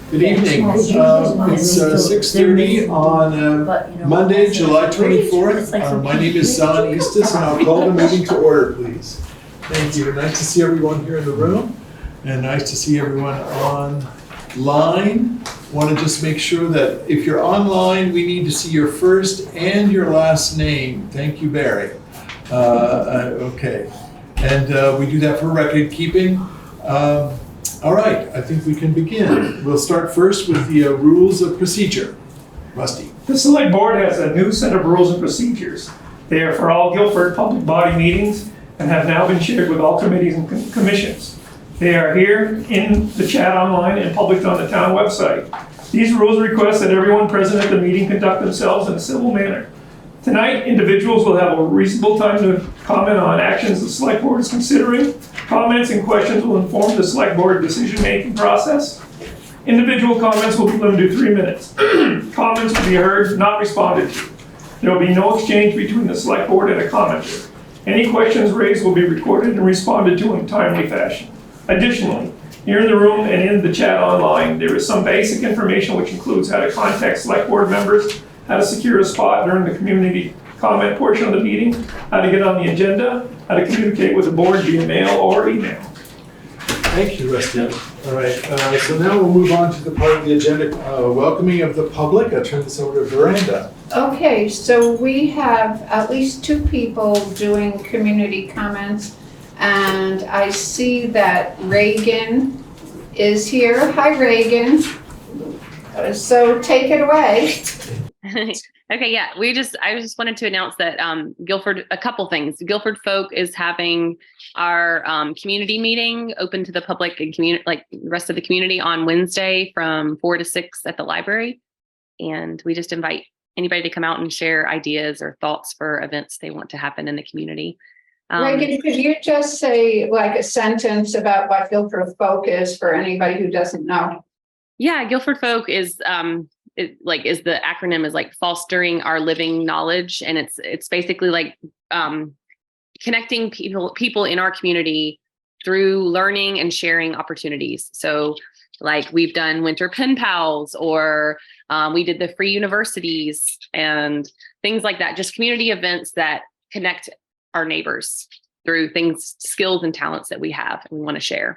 Good evening. It's 6:30 on Monday, July 24th. My name is Zon Eastis, and I'll call the meeting to order, please. Thank you. Nice to see everyone here in the room, and nice to see everyone online. Want to just make sure that if you're online, we need to see your first and your last name. Thank you, Barry. Okay. And we do that for record keeping. All right, I think we can begin. We'll start first with the rules of procedure. Rusty. The Select Board has a new set of rules and procedures. They are for all Guilford public body meetings and have now been shared with all committees and commissions. They are here in the chat online and published on the town website. These rules request that everyone present at the meeting conduct themselves in a civil manner. Tonight, individuals will have a reasonable time to comment on actions the Select Board is considering. Comments and questions will inform the Select Board decision-making process. Individual comments will be limited to 3 minutes. Comments will be heard, not responded to. There will be no exchange between the Select Board and a commenter. Any questions raised will be recorded and responded to in a timely fashion. Additionally, here in the room and in the chat online, there is some basic information which includes how to contact Select Board members, how to secure a spot during the community comment portion of the meeting, how to get on the agenda, how to communicate with the board via mail or email. Thank you, Rusty. All right, so now we'll move on to the part of the agenda, welcoming of the public. I'll turn this over to Veranda. Okay, so we have at least 2 people doing community comments, and I see that Reagan is here. Hi, Reagan. So take it away. Okay, yeah, I just wanted to announce that Guilford, a couple things. Guilford Folk is having our community meeting open to the public and community, like the rest of the community, on Wednesday from 4 to 6 at the library. And we just invite anybody to come out and share ideas or thoughts for events they want to happen in the community. Reagan, could you just say like a sentence about what Guilford Folk is for anybody who doesn't know? Yeah, Guilford Folk is is the acronym is like fostering our living knowledge, and it's basically like connecting people in our community through learning and sharing opportunities. So like we've done winter pen pals, or we did the free universities and things like that, just community events that connect our neighbors through skills and talents that we have and we want to share.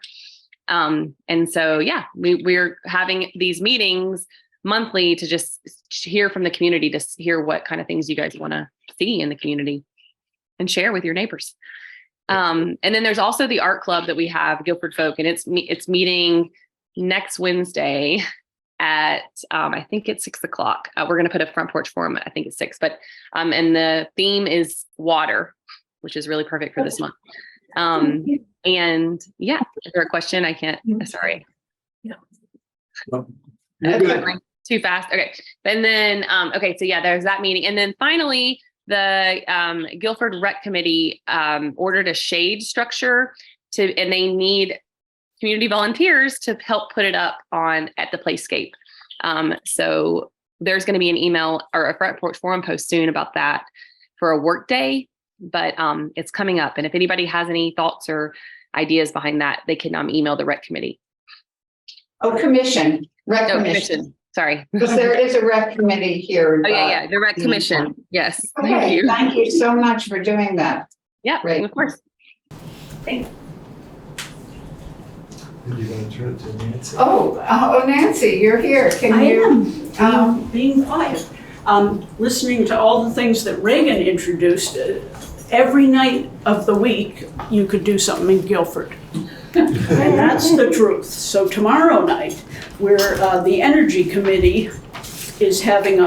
And so, yeah, we're having these meetings monthly to just hear from the community, to hear what kind of things you guys want to see in the community and share with your neighbors. And then there's also the art club that we have, Guilford Folk, and it's meeting next Wednesday at, I think it's 6 o'clock. We're going to put a front porch forum. I think it's 6, but, and the theme is water, which is really perfect for this month. And yeah, is there a question? I can't, sorry. Yeah. Too fast. Okay. And then, okay. So yeah, there's that meeting. And then finally, the Guilford Rec Committee ordered a shade structure and they need community volunteers to help put it up at the Playscape. So there's going to be an email or a front porch forum post soon about that for a work day, but it's coming up. And if anybody has any thoughts or ideas behind that, they can email the Rec Committee. Oh, commission. Rec Commission. Sorry. Because there is a Rec Committee here. Oh, yeah, the Rec Commission. Yes. Okay, thank you. Thank you so much for doing that. Yeah, Great. Of course. Thanks. You want to turn it to Nancy? Oh, Nancy, you're here. Can you? am being quiet. Listening to all the things that Reagan introduced. Every night of the week, you could do something in Guilford. And that's the truth. So tomorrow night, where the Energy Committee is having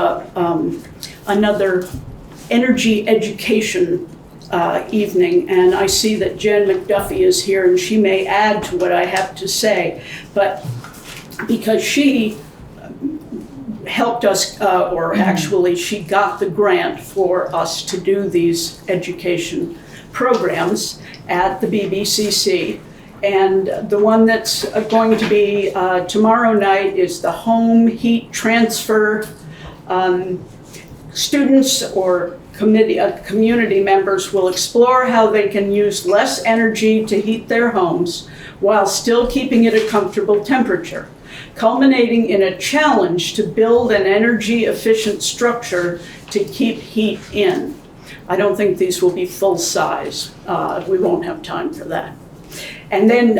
another energy education evening, and I see that Jen McDuffie is here, and she may add to what I have to say, but because she helped us, or actually she got the grant for us to do these education programs at the BBCC. And the one that's going to be tomorrow night is the home heat transfer. Students or community members will explore how they can use less energy to heat their homes while still keeping it a comfortable temperature. culminating in a challenge to build an energy-efficient structure to keep heat in. I don't think these will be full size. We won't have time for that. And then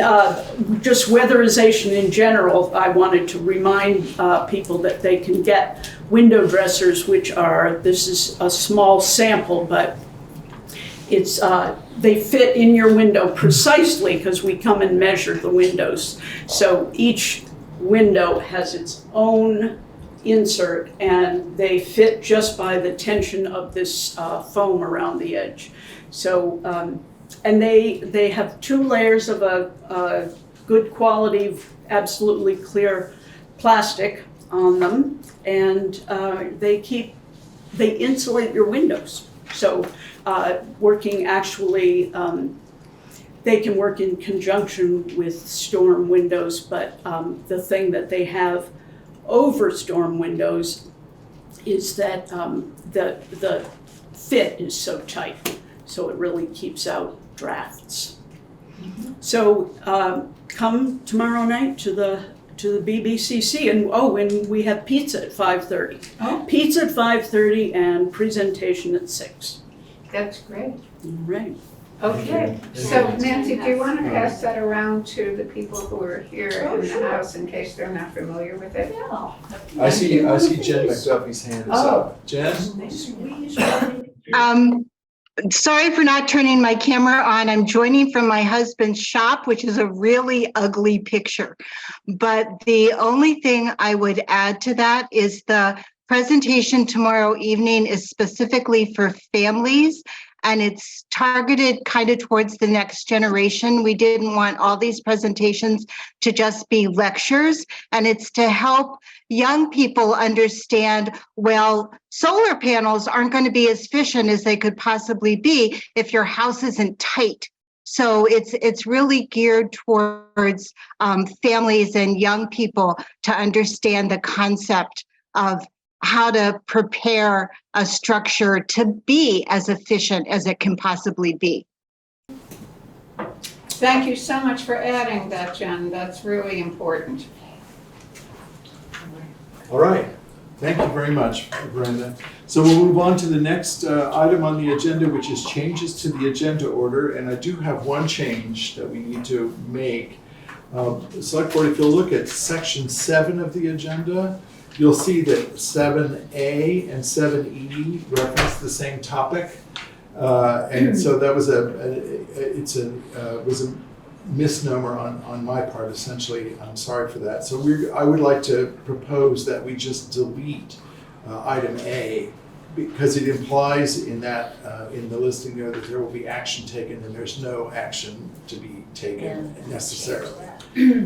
just weatherization in general, I wanted to remind people that they can get window dressers, which are, this is a small sample, but it's, they fit in your window precisely because we come and measure the windows. So each window has its own insert and they fit just by the tension of this foam around the edge. So, and they have 2 layers of a good quality, absolutely clear plastic on them, and they insulate your windows. So working actually, they can work in conjunction with storm windows, but the thing that they have over storm windows is that the fit is so tight, so it really keeps out drafts. So come tomorrow night to the BBCC, and we have pizza at 5:30. Oh. Pizza at 5:30 and presentation at 6. That's great. All right. Okay, so Nancy, do you want to pass that around to the people who are here in the house in case they're not familiar with it? I see Jen McDuffie's hand is up. Jen? Sorry for not turning my camera on. I'm joining from my husband's shop, which is a really ugly picture. But the only thing I would add to that is the presentation tomorrow evening is specifically for families, and it's targeted kind of towards the next generation. We didn't want all these presentations to just be lectures, and it's to help young people understand, well, solar panels aren't going to be as efficient as they could possibly be if your house isn't tight. So it's really geared towards families and young people to understand the concept of how to prepare a structure to be as efficient as it can possibly be. Thank you so much for adding that, Jen. That's really important. All right. Thank you very much, Brenda. So we'll move on to the next item on the agenda, which is changes to the agenda order. And I do have one change that we need to make. Select Board, if you'll look at section 7 of the agenda, you'll see that 7A and 7E reference the same topic. And so that was was a misnomer on my part, essentially. I'm sorry for that. So I would like to propose that we just delete item A, because it implies in that in the listing there that there will be action taken, and there's no action to be taken necessarily.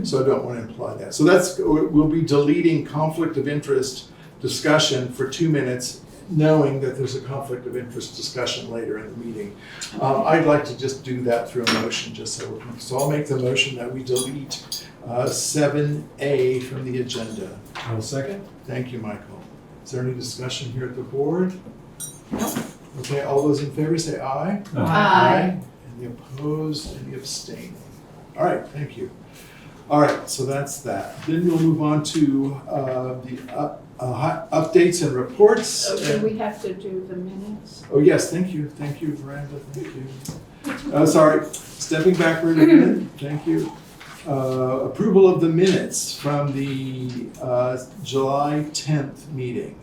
So I don't want to imply that. So we'll be deleting conflict of interest discussion for 2 minutes, knowing that there's a conflict of interest discussion later in the meeting. I'd like to just do that through a motion, just so I'll make the motion that we delete 7A from the agenda. I'll second. Thank you, Michael. Is there any discussion here at the board? No. Okay, all those in favor say aye. Aye. Any opposed, any abstaining? All right, thank you. All right, so that's that. Then we'll move on to the updates and reports. So do we have to do the minutes? Oh, yes, thank you, Miranda, thank you. Sorry, stepping backward a minute, thank you. Approval of the minutes from the July 10th meeting.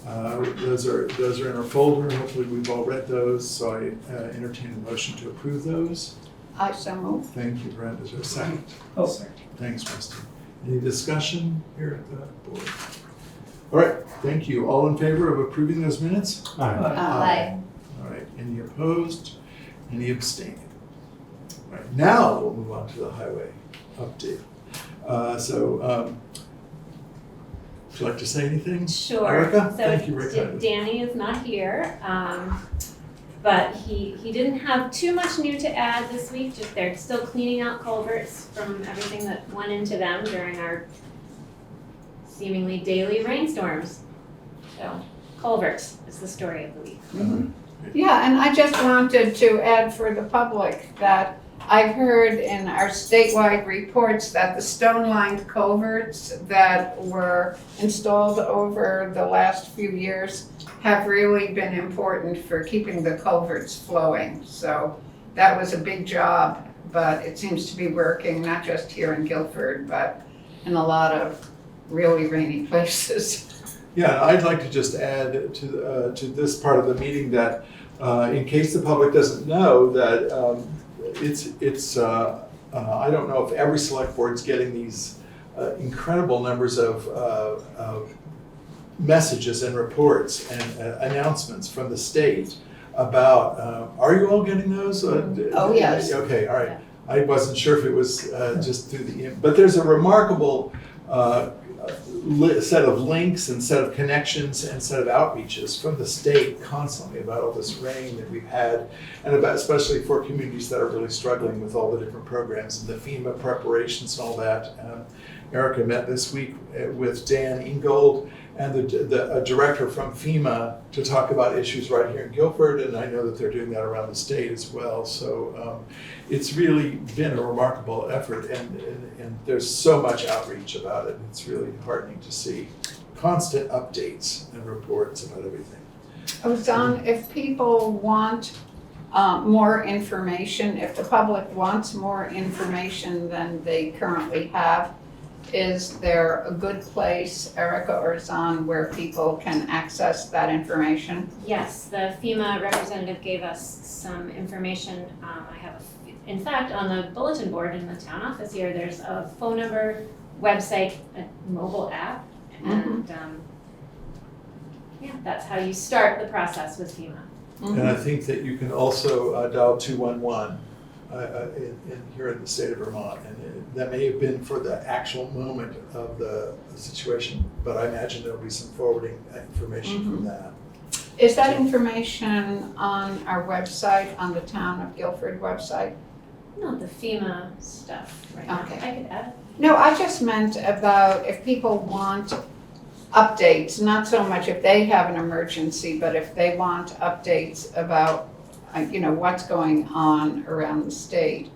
Those are in our folder, and hopefully we've all read those, so I entertain a motion to approve those. I so move. Thank you, Brenda. Is there a second? I'll second. Thanks, Rusty. Any discussion here at the board? All right, thank you. All in favor of approving those minutes? Aye. Aye. All right, any opposed? Any abstaining? All right, now we'll move on to the highway update. Would you like to say anything? Sure. Erica? So Thank you, Rick. Danny is not here, but he didn't have too much new to add this week. Just they're still cleaning out culverts from everything that went into them during our seemingly daily rainstorms. So culverts is the story of the week. Yeah, and I just wanted to add for the public that I've heard in our statewide reports that the stone-lined culverts that were installed over the last few years have really been important for keeping the culverts flowing. So that was a big job, but it seems to be working, not just here in Guilford, but in a lot of really rainy places. Yeah, and I'd like to just add to this part of the meeting that in case the public doesn't know that I don't know if every select board's getting these incredible numbers of messages and reports and announcements from the state about, are you all getting those? Oh, yes. Okay, all right. I wasn't sure if it was just through but there's a remarkable set of links and set of connections and set of outreaches from the state constantly about all this rain that we've had, and about especially for communities that are really struggling with all the different programs and the FEMA preparations and all that. Erica met this week with Dan Ingold and the director from FEMA to talk about issues right here in Guilford, and I know that they're doing that around the state as well. So it's really been a remarkable effort, and there's so much outreach about it. It's really heartening to see constant updates and reports about everything. Ozan, if people want more information, if the public wants more information than they currently have, is there a good place, Erica or Ozan, where people can access that information? Yes, the FEMA representative gave us some information. I have, in fact, on the bulletin board in the town office here, there's a phone number, website, a mobile app, and yeah, that's how you start the process with FEMA. And I think that you can also dial 211 here in the state of Vermont, and that may have been for the actual moment of the situation, but I imagine there'll be some forwarding information from that. Is that information on our website, on the Town of Guilford website? No, the FEMA stuff right now. Okay. I could add it. No, I just meant about if people want updates, not so much if they have an emergency, but if they want updates about, what's going on around the state.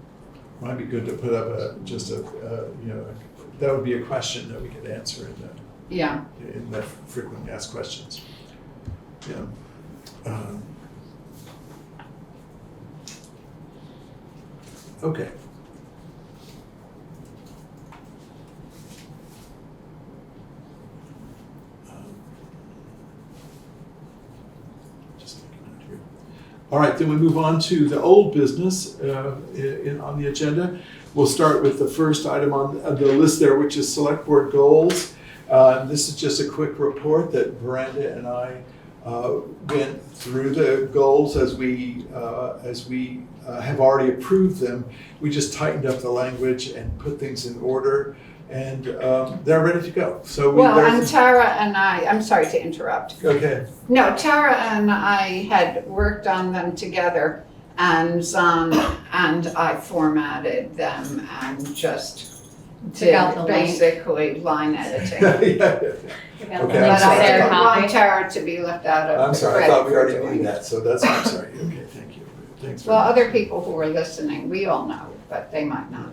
Might be good to put up that would be a question that we could answer in the frequently asked questions. Yeah. Okay. Just making note here. All right, then we move on to the old business on the agenda. We'll start with the first item on the list there, which is Select Board goals. This is just a quick report that Miranda and I went through the goals as we have already approved them. We just tightened up the language and put things in order, and they're ready to go. So and Tara and I'm sorry to interrupt. Okay. No, Tara and I had worked on them together, and I formatted them and just did basically line editing. Yeah. Okay, Okay, But I didn't want copy. Tara to be left out of I'm the sorry, I credit thought we for already doing knew it. that, so I'm sorry. Okay, thank you. Thanks very Well, much. other people who were listening, we all know, but they might not.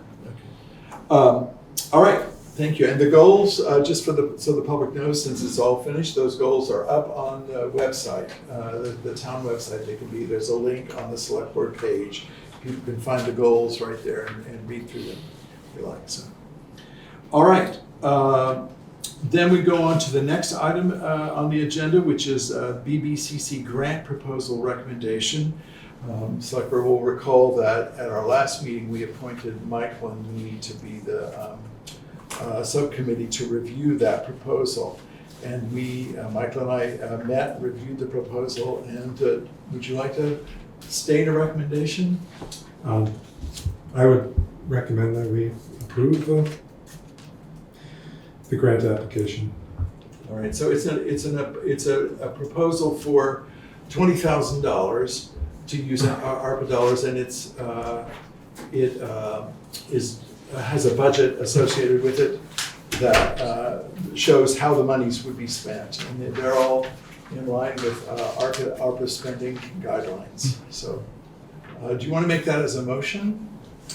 All right, thank you. And the goals, just so the public knows, since it's all finished, those goals are up on the website, the town website. There's a link on the Select Board page. People can find the goals right there and read through them if you like. So, all right. Then we go on to the next item on the agenda, which is BBCC grant proposal recommendation. Select Board will recall that at our last meeting, we appointed Michael and me to be the subcommittee to review that proposal. And Michael and I met, reviewed the proposal, and would you like to state a recommendation? I would recommend that we approve the grant application. All right, so it's a proposal for $20,000 to use ARPA dollars, and it has a budget associated with it that shows how the monies would be spent, and they're all in line with ARPA spending guidelines. So, do you want to make that as a motion?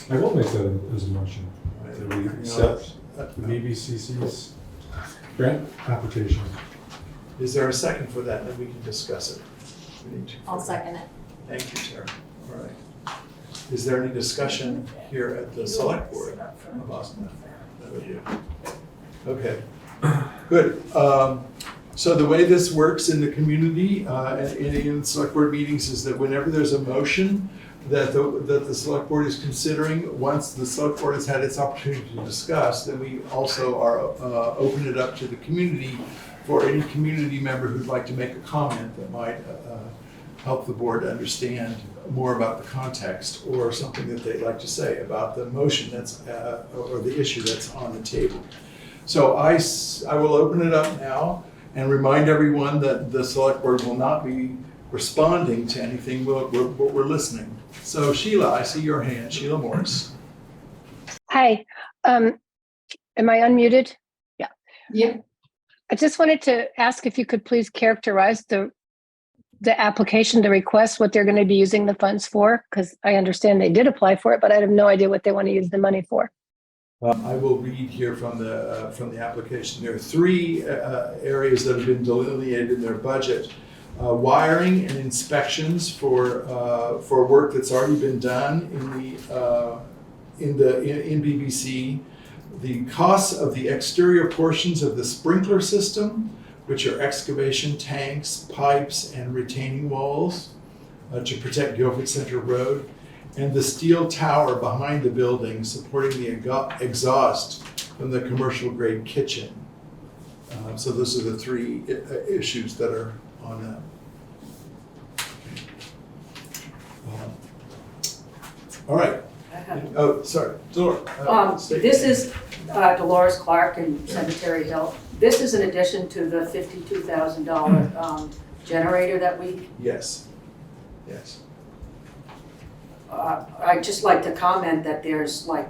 I will make that as a motion. That we accept the Uh, BBCC's grant application. Is there a second for that, and then we can discuss it? We need to- I'll second it. Thank you, Tara. All right. Is there any discussion here at the select board about that with you? Okay, good. So the way this works in the community, in select board meetings, is that whenever there's a motion that the select board is considering, once the select board has had its opportunity to discuss, then we also are open it up to the community for any community member who'd like to make a comment that might help the board understand more about the context or something that they'd like to say about the motion that's, or the issue that's on the table. So I will open it up now and remind everyone that the select board will not be responding to anything, we're listening. So Sheila, I see your hand, Sheila Morris. Hi, am I unmuted? Yeah. Yeah. I just wanted to ask if you could please characterize the application, the request, what they're going to be using the funds for, because I understand they did apply for it, but I have no idea what they want to use the money for. I will read here from the application. There are three areas that have been delineated in their budget. Wiring and inspections for work that's already been done in BBC. The costs of the exterior portions of the sprinkler system, which are excavation tanks, pipes, and retaining walls to protect Guilford Center Road, and the steel tower behind the building supporting the exhaust from the commercial grade kitchen. So those are the three issues that are on that. All right. Oh, sorry, Dolores. This is Dolores Clark in Cemetery Hill. This is in addition to the $52,000 generator that we. Yes. Yes. I'd just like to comment that there's like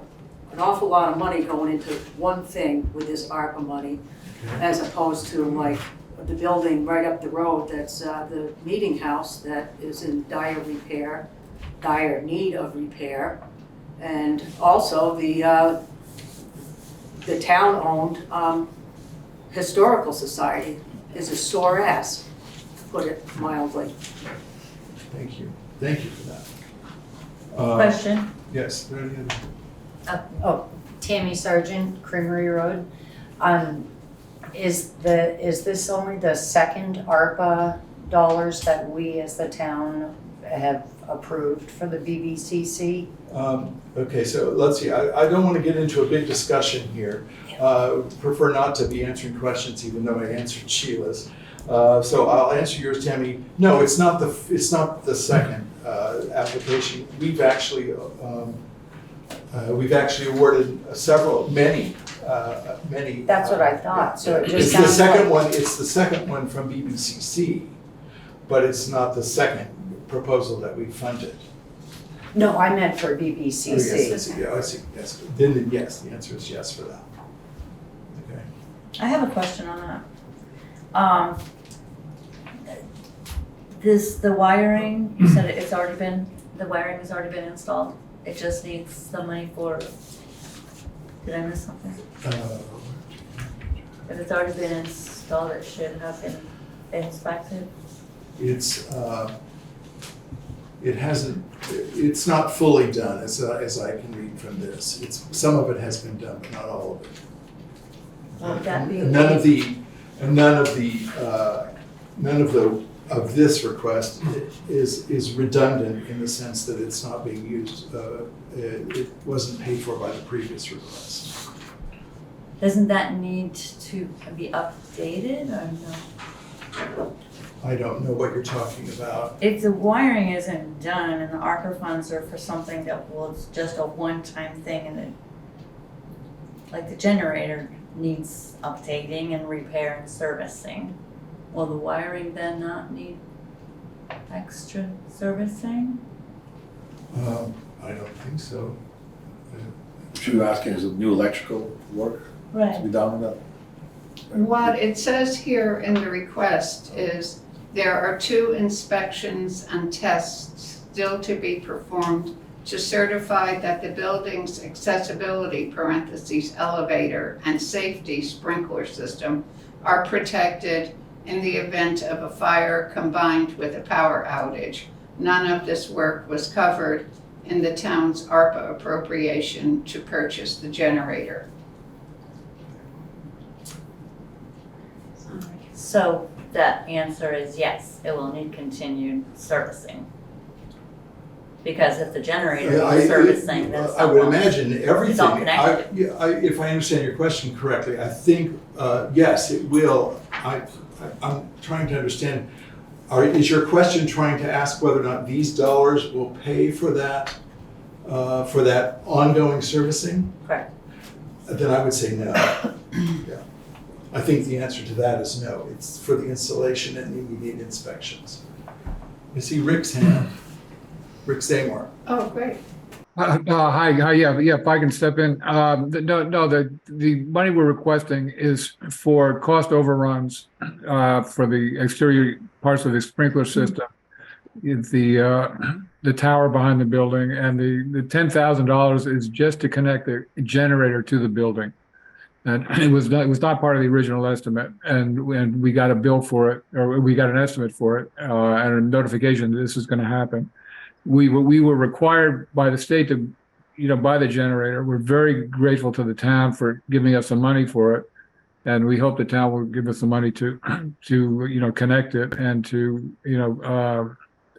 an awful lot of money going into one thing with this ARPA money, as opposed to like the building right up the road that's the meeting house that is in dire need of repair. And also the town-owned historical society is a sore ass, to put it mildly. Thank you. Thank you for that. Question. Yes. Tammy Sargent, Creamery Road. Is this only the second ARPA dollars that we as the town have approved for the BBCC? Okay, so let's see. I don't want to get into a big discussion here. Prefer not to be answering questions, even though I answered Sheila's. So I'll answer yours, Tammy. No, it's not the second application. We've actually awarded many. That's what I thought. So it just it's sounds the second like... one. It's the second one from BBCC, but it's not the second proposal that we funded. No, I meant for BBCC. Oh, yes, yeah, I see. Yes. Then yes, the answer is yes for that. Okay. I have a question on that. The wiring, you said the wiring has already been installed. It just needs the money for, did I miss something? If it's already been installed, it should have been inspected. It's not fully done as I can read from this. Some of it has been done, but not all of it. Would that be? None of this request is redundant in the sense that it's not being used. It wasn't paid for by the previous request. Doesn't that need to be updated or no? I don't know what you're talking about. If the wiring isn't done and the ARPA funds are for something that was just a one-time thing and it, like the generator needs updating and repair and servicing, will the wiring then not need extra servicing? I don't think so. So you're asking, is it new electrical work to be done with that? What it says here in the request is There are 2 inspections and tests still to be performed to certify that the building's accessibility (elevator) and safety sprinkler system are protected in the event of a fire combined with a power outage. None of this work was covered in the town's ARPA appropriation to purchase the generator. So that answer is yes, it will need continued servicing. Because if the generator is servicing, then I would someone, imagine everything. it's all connected. If I understand your question correctly, I think, yes, it will. I'm trying to understand, is your question trying to ask whether or not these dollars will pay for that ongoing servicing? Correct. Then I would say no. Yeah. I think the answer to that is no. It's for the installation and the immediate inspections. You see Rick's hand. Rick Seymour. Oh, great. Hi, yeah, if I can step in. The money we're requesting is for cost overruns for the exterior parts of the sprinkler system, the tower behind the building, and the $10,000 is just to connect the generator to the building. And it was not part of the original estimate, and we got a bill for it, or we got an estimate for it, and a notification that this is going to happen. We were required by the state to, buy the generator. We're very grateful to the town for giving us the money for it, and we hope the town will give us the money to connect it and to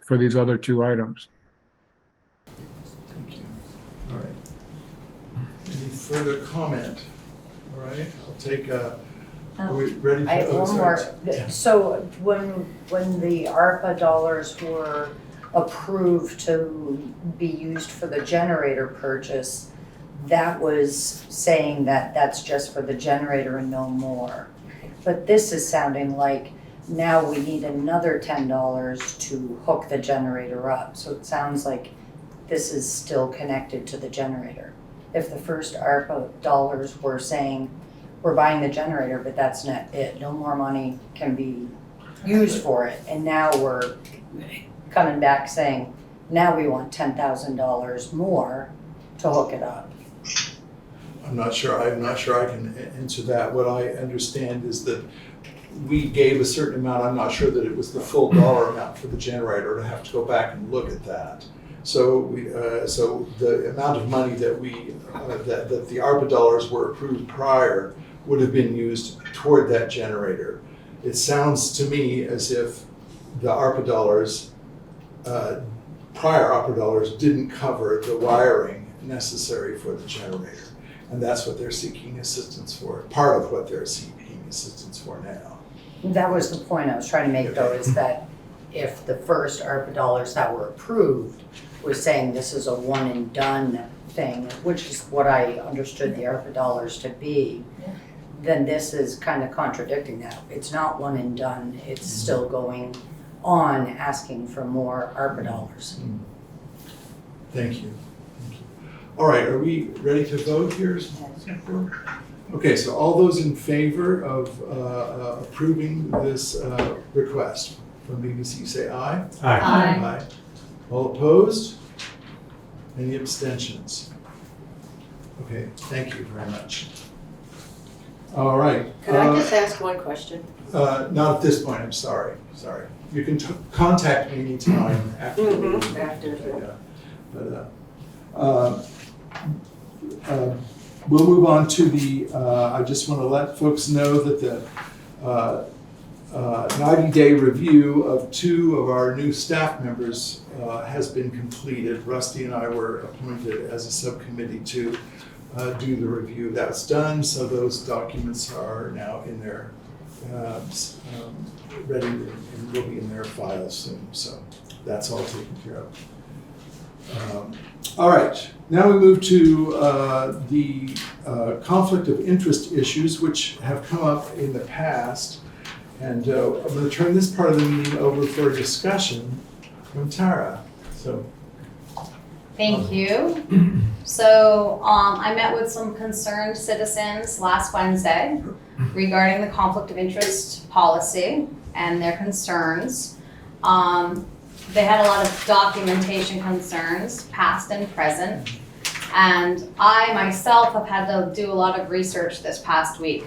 for these other 2 items. Thank you. All right. Any further comment? All right, I'll take are we ready for? I have one more. So when the ARPA dollars were approved to be used for the generator purchase, that was saying that that's just for the generator and no more. But this is sounding like now we need another $10 to hook the generator up. So it sounds like this is still connected to the generator. If the first ARPA dollars were saying, we're buying the generator, but that's not it, no more money can be used for it. And now we're coming back saying, now we want $10,000 more to hook it up. I'm not sure I can answer that. What I understand is that we gave a certain amount. I'm not sure that it was the full dollar amount for the generator. I'd have to go back and look at that. So so the amount of money that that the ARPA dollars were approved prior would have been used toward that generator. It sounds to me as if the ARPA dollars, prior ARPA dollars, didn't cover the wiring necessary for the generator. And that's what they're seeking assistance for, part of what they're seeking assistance for now. That was the point I was trying to make, though, is that if the first ARPA dollars that were approved was saying this is a one and done thing, which is what I understood the ARPA dollars to be, then this is kind of contradicting that. It's not one and done, it's still going on asking for more ARPA dollars. Thank you. All right, are we ready to vote here? Okay, so all those in favor of approving this request from BBC say aye. Aye. Aye. All opposed? Any abstentions? Okay, thank you very much. All right. Could I just ask one question? Not at this point, I'm sorry. You can contact me anytime after the meeting. After. We'll move on to the, I just want to let folks know that the 90-day review of 2 of our new staff members has been completed. Rusty and I were appointed as a subcommittee to do the review. That's done, so those documents are now in their, ready and will be in their files soon. So that's all taken care of. All right, now we move to the conflict of interest issues, which have come up in the past. And I'm going to turn this part of the meeting over for a discussion from Tara. So, thank you. So I met with some concerned citizens last Wednesday regarding the conflict of interest policy. and their concerns. They had a lot of documentation concerns, past and present. And I myself have had to do a lot of research this past week.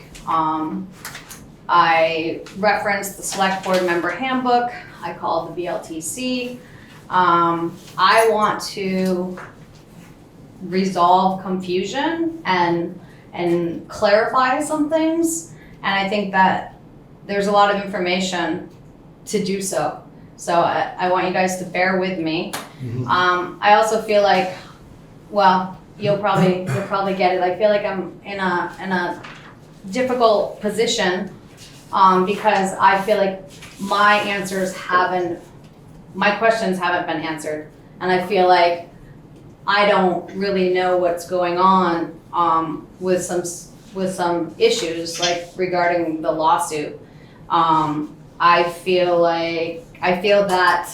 I referenced the select board member handbook. I called the VLTC. I want to resolve confusion and clarify some things. And I think that there's a lot of information to do so. So I want you guys to bear with me. I also feel like, well, you'll probably get it. I feel like I'm in a difficult position because I feel like my questions haven't been answered, and I feel like I don't really know what's going on with some issues like regarding the lawsuit. I feel that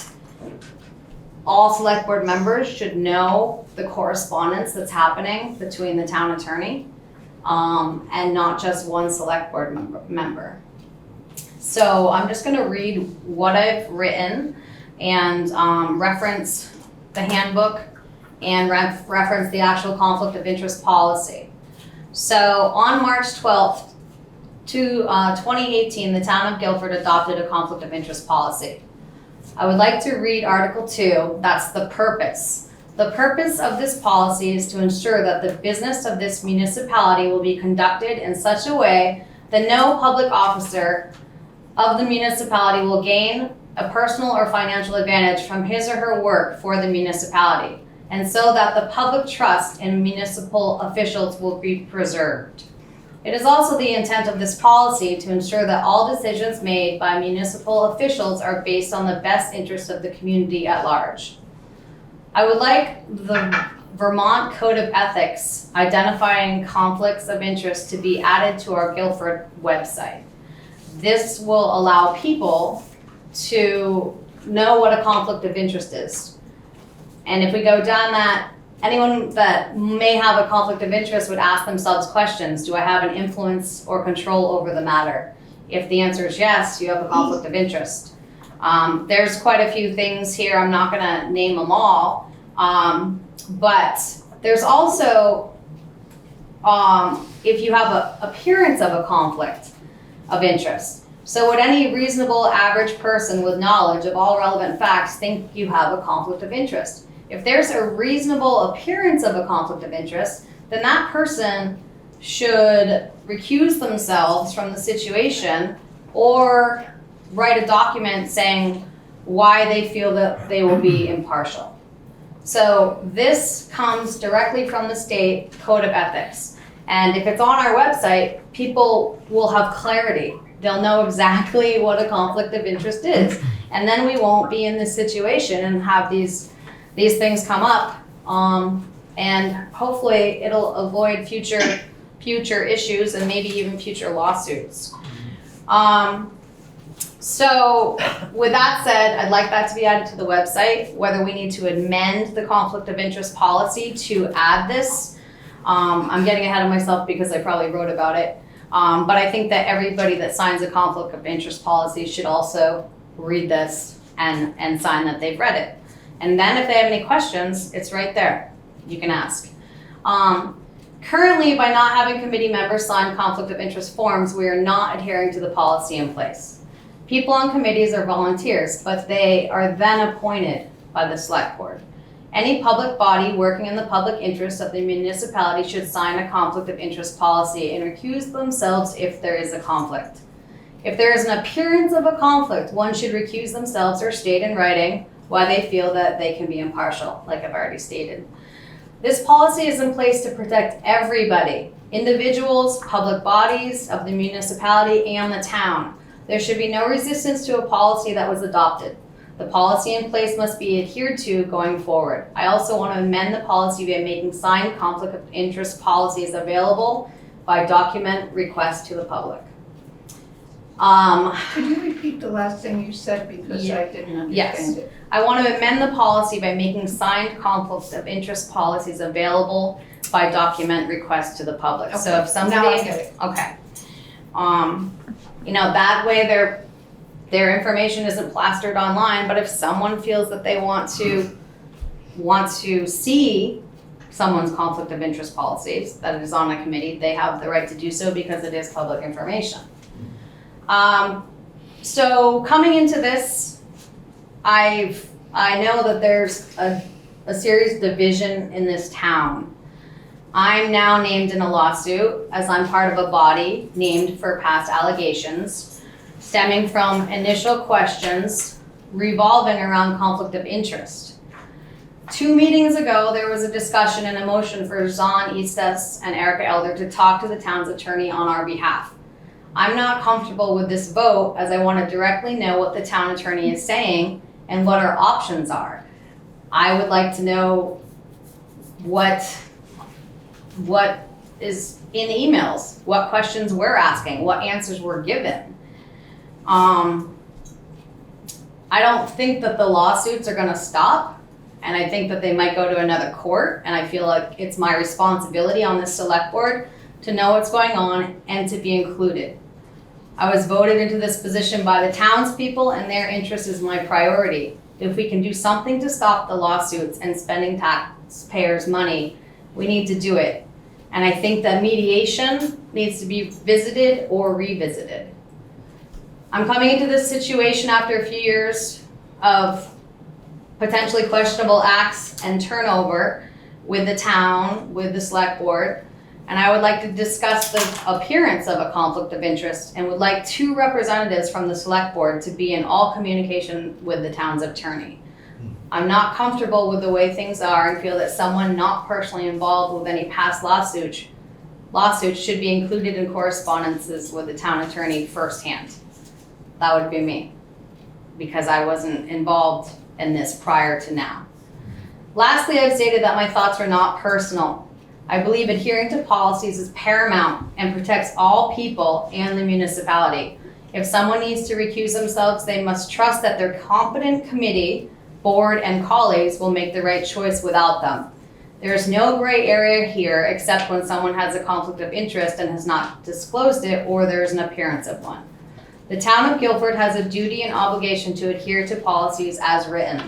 all select board members should know the correspondence that's happening between the town attorney and not just one select board member. So I'm just gonna read what I've written and reference the handbook and reference the actual conflict of interest policy. So on March 12th, 2018, the town of Guilford adopted a conflict of interest policy. I would like to read Article 2, that's the purpose. The purpose of this policy is to ensure that the business of this municipality will be conducted in such a way that no public officer of the municipality will gain a personal or financial advantage from his or her work for the municipality, and so that the public trust in municipal officials will be preserved. It is also the intent of this policy to ensure that all decisions made by municipal officials are based on the best interest of the community at large. I would like the Vermont Code of Ethics identifying conflicts of interest to be added to our Guilford website. This will allow people to know what a conflict of interest is. And if we go down that, anyone that may have a conflict of interest would ask themselves questions. Do I have an influence or control over the matter? If the answer is yes, you have a conflict of interest. There's quite a few things here. I'm not gonna name them all. But there's also, if you have an appearance of a conflict of interest. So would any reasonable average person with knowledge of all relevant facts think you have a conflict of interest? If there's a reasonable appearance of a conflict of interest, then that person should recuse themselves from the situation or write a document saying why they feel that they will be impartial. So this comes directly from the state code of ethics. And if it's on our website, people will have clarity. They'll know exactly what a conflict of interest is. And then we won't be in this situation and have these things come up. And hopefully it'll avoid future issues and maybe even future lawsuits. So with that said, I'd like that to be added to the website, whether we need to amend the conflict of interest policy to add this. I'm getting ahead of myself because I probably wrote about it. But I think that everybody that signs a conflict of interest policy should also read this and sign that they've read it. And then if they have any questions, it's right there. You can ask. Currently, by not having committee members sign conflict of interest forms, we are not adhering to the policy in place. People on committees are volunteers, but they are then appointed by the select board. Any public body working in the public interest of the municipality should sign a conflict of interest policy and recuse themselves if there is a conflict. If there is an appearance of a conflict, one should recuse themselves or state in writing why they feel that they can be impartial, like I've already stated. This policy is in place to protect everybody, individuals, public bodies of the municipality, and the town. There should be no resistance to a policy that was adopted. The policy in place must be adhered to going forward. I also want to amend the policy by making signed conflict of interest policies available by document request to the public. Could you repeat the last thing you said because I didn't understand Yes. it? I want to amend the policy by making signed conflicts of interest policies available by document request to the public. So if somebody, Now I get it. okay. That way their information isn't plastered online, but if someone feels that they want to see someone's conflict of interest policies, that it is on a committee, they have the right to do so because it is public information. So coming into this, I know that there's a serious division in this town. I'm now named in a lawsuit as I'm part of a body named for past allegations stemming from initial questions revolving around conflict of interest. 2 meetings ago, there was a discussion and a motion for Zahn Eastes and Erica Elder to talk to the town's attorney on our behalf. I'm not comfortable with this vote as I want to directly know what the town attorney is saying and what our options are. I would like to know what is in emails, what questions we're asking, what answers we're given. I don't think that the lawsuits are going to stop, and I think that they might go to another court, and I feel like it's my responsibility on this select board to know what's going on and to be included. I was voted into this position by the townspeople, and their interest is my priority. If we can do something to stop the lawsuits and spending taxpayers' money, we need to do it. And I think that mediation needs to be visited or revisited. I'm coming into this situation after a few years of potentially questionable acts and turnover with the town, with the select board, and I would like to discuss the appearance of a conflict of interest and would like 2 representatives from the select board to be in all communication with the town's attorney. I'm not comfortable with the way things are and feel that someone not personally involved with any past lawsuits should be included in correspondences with the town attorney firsthand. That would be me, because I wasn't involved in this prior to now. Lastly, I've stated that my thoughts are not personal. I believe adhering to policies is paramount and protects all people and the municipality. If someone needs to recuse themselves, they must trust that their competent committee, board, and colleagues will make the right choice without them. There is no gray area here except when someone has a conflict of interest and has not disclosed it or there is an appearance of one. The town of Guilford has a duty and obligation to adhere to policies as written.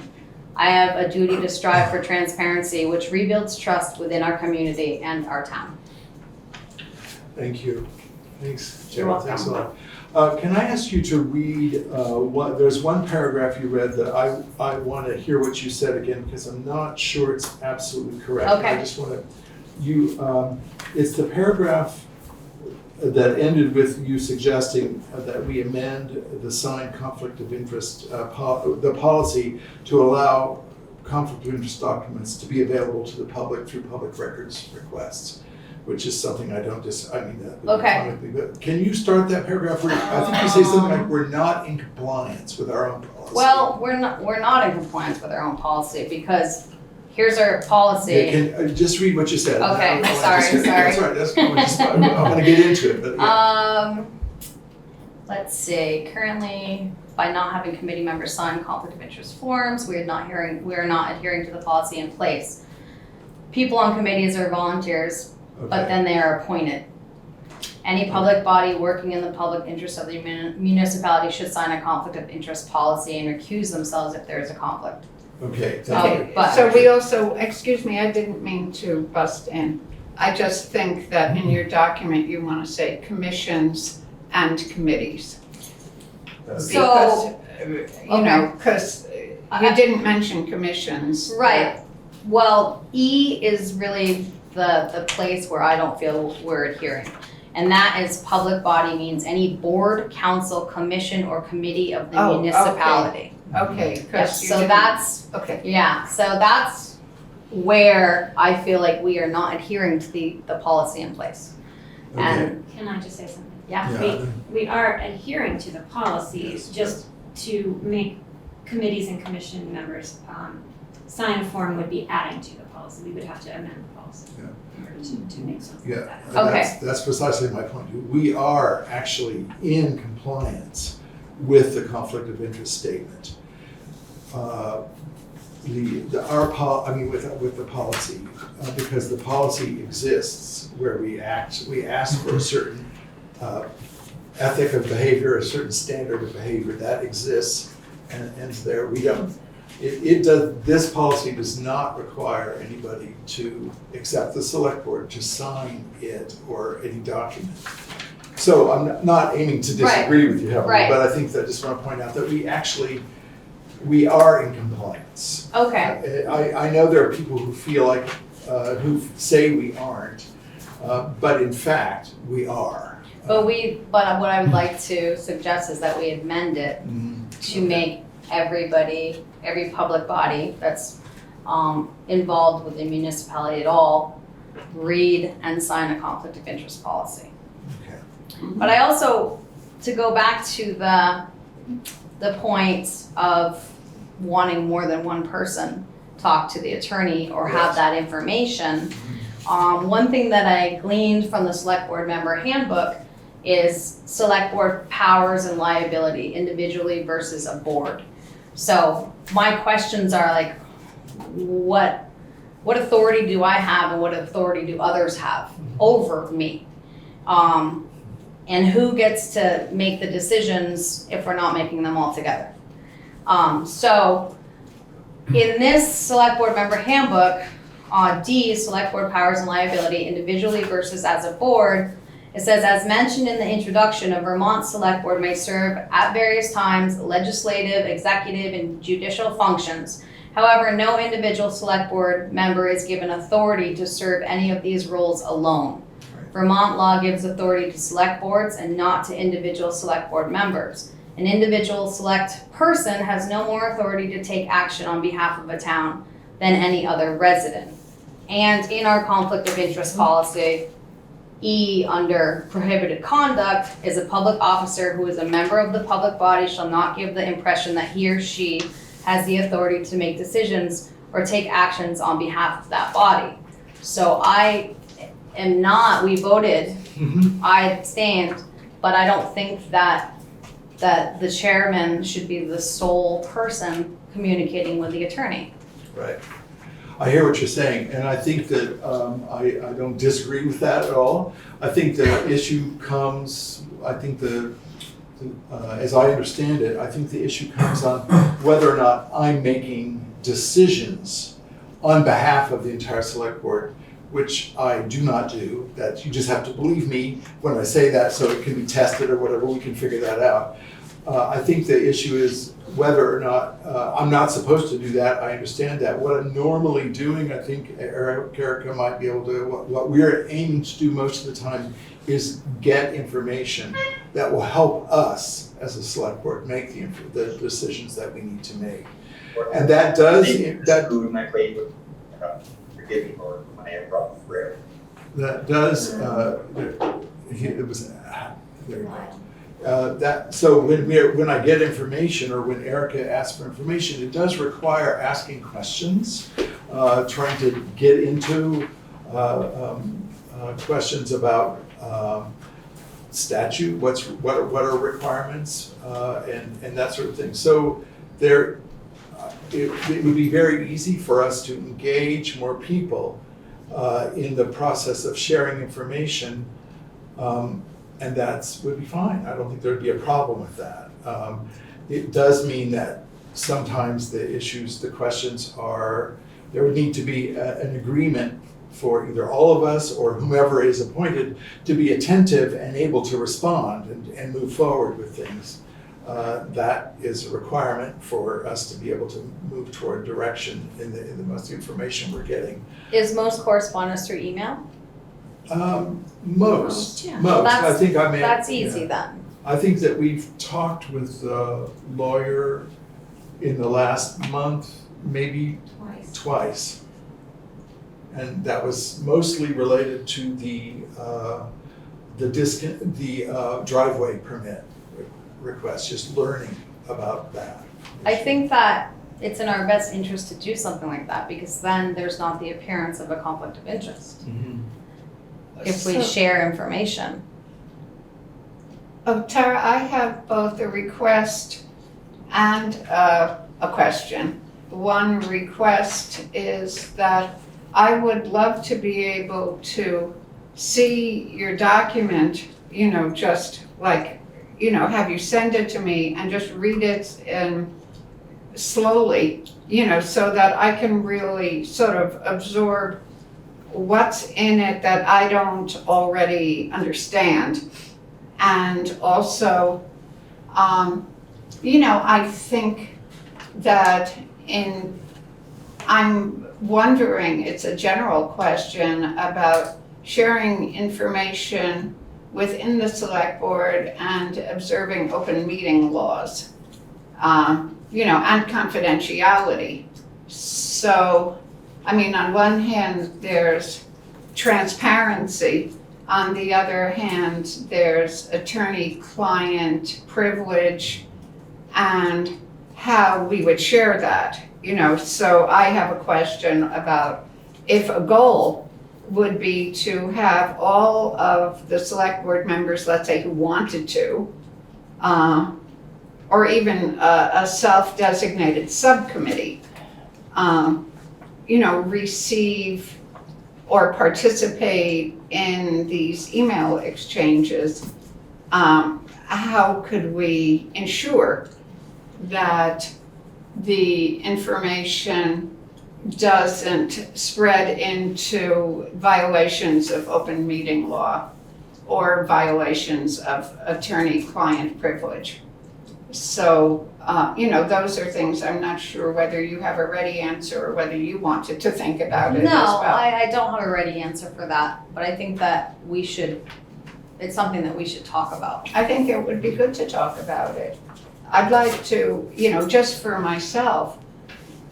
I have a duty to strive for transparency, which rebuilds trust within our community and our town. Thank you. Thanks, You're Jerry. welcome. Thanks a lot. Can I ask you to read there's one paragraph you read that I want to hear what you said again because I'm not sure it's absolutely correct. Okay. I just want to, it's the paragraph that ended with you suggesting that we amend the signed conflict of interest, the policy to allow conflict of interest documents to be available to the public through public records requests, which is something I don't that would be fine with me. But can you start that paragraph where I think you say something like we're not in compliance with our own policy? Well, we're not in compliance with our own policy because here's our policy. Yeah, can just read what you said. Okay, sorry. That's right. That's fine. I want to get into it, but yeah. Let's see. Currently, by not having committee members sign conflict of interest forms, we are not adhering to the policy in place. People on committees are volunteers, but then they are appointed. Any public body working in the public interest of the municipality should sign a conflict of interest policy and recuse themselves if there is a conflict. Okay. So we also, excuse me, I didn't mean to bust in. I just think that in your document, you want to say commissions and committees. So, because you didn't mention commissions. Right. Well, E is really the place where I don't feel we're adhering. And that is public body means any board, council, commission, or committee of the municipality. Okay. Yes, so that's, so that's where I feel like we are not adhering to the policy in place. Okay. And Can I just say something? Yeah. We are adhering to the policies, just to make committees and commission members sign a form would be adding to the policy. We would have to amend the policy in order to make something like that. Okay. That's precisely my point. We are actually in compliance with the conflict of interest statement. With the policy, because the policy exists where we ask for a certain ethic of behavior, a certain standard of behavior that exists and ends there. We don't, it does, this policy does not require anybody to, except the select board, to sign it or any document. So I'm not aiming to disagree with you, Heather, Right. but I think that I just want to point out that we are in compliance. Okay, I know there are people who feel like, who say we aren't, but in fact, we are. but what I would like to suggest is that we amend it to make everybody, every public body that's involved with the municipality at all, read and sign a conflict of interest policy. Okay. But I also, to go back to the point of wanting more than one person talk to the attorney or have that information, one thing that I gleaned from the select board member handbook is select board powers and liability individually versus a board. So my questions are like, what authority do I have and what authority do others have over me? And who gets to make the decisions if we're not making them all together? So in this select board member handbook, D, select board powers and liability individually versus as a board, it says, as mentioned in the introduction, a Vermont select board may serve at various times legislative, executive, and judicial functions. However, no individual select board member is given authority to serve any of these roles alone. Vermont law gives authority to select boards and not to individual select board members. An individual select person has no more authority to take action on behalf of a town than any other resident. And in our conflict of interest policy, E, under prohibited conduct, is a public officer who is a member of the public body shall not give the impression that he or she has the authority to make decisions or take actions on behalf of that body. So I am not, we voted, I abstained, but I don't think that the chairman should be the sole person communicating with the attorney. Right. I hear what you're saying, and I think that I don't disagree with that at all. I think the issue comes, I think as I understand it, I think the issue comes on whether or not I'm making decisions on behalf of the entire select board, which I do not do. That you just have to believe me when I say that, so it can be tested or whatever. We can figure that out. I think the issue is whether or not I'm not supposed to do that. I understand that. What I'm normally doing, I think Erica might be able to, what we're aiming to do most of the time is get information that will help us as a select board make the decisions that we need to make. And that does, forgive me for my abrupt prayer. That does, it was, there you go. So when I get information or when Erica asks for information, it does require asking questions, trying to get into questions about statute, what are requirements, and that sort of thing. So it would be very easy for us to engage more people in the process of sharing information. And would be fine. I don't think there'd be a problem with that. It does mean that sometimes the questions are, there would need to be an agreement for either all of us or whomever is appointed to be attentive and able to respond and move forward with things. That is a requirement for us to be able to move toward direction in the most information we're getting. Is most correspondence through email? Most. Well, I think I may. That's easy then. I think that we've talked with the lawyer in the last month, maybe twice. And that was mostly related to the driveway permit request, just learning about that. I think that it's in our best interest to do something like that because then there's not the appearance of a conflict of interest. If we share information. Oh, Tara, I have both a request and a question. One request is that I would love to be able to see your document, just like have you send it to me and just read it slowly, so that I can really sort of absorb what's in it that I don't already understand. And also, I think that I'm wondering, it's a general question about sharing information within the select board and observing open meeting laws, and confidentiality. So, on one hand, there's transparency. On the other hand, there's attorney-client privilege and how we would share that, So I have a question about if a goal would be to have all of the select board members, let's say, who wanted to, or even a self-designated subcommittee, receive or participate in these email exchanges, how could we ensure that the information doesn't spread into violations of open meeting law or violations of attorney-client privilege? So, those are things I'm not sure whether you have a ready answer or whether you wanted to think about it as well. No, I don't have a ready answer for that, but I think that it's something that we should talk about. I think it would be good to talk about it. I'd like to, just for myself,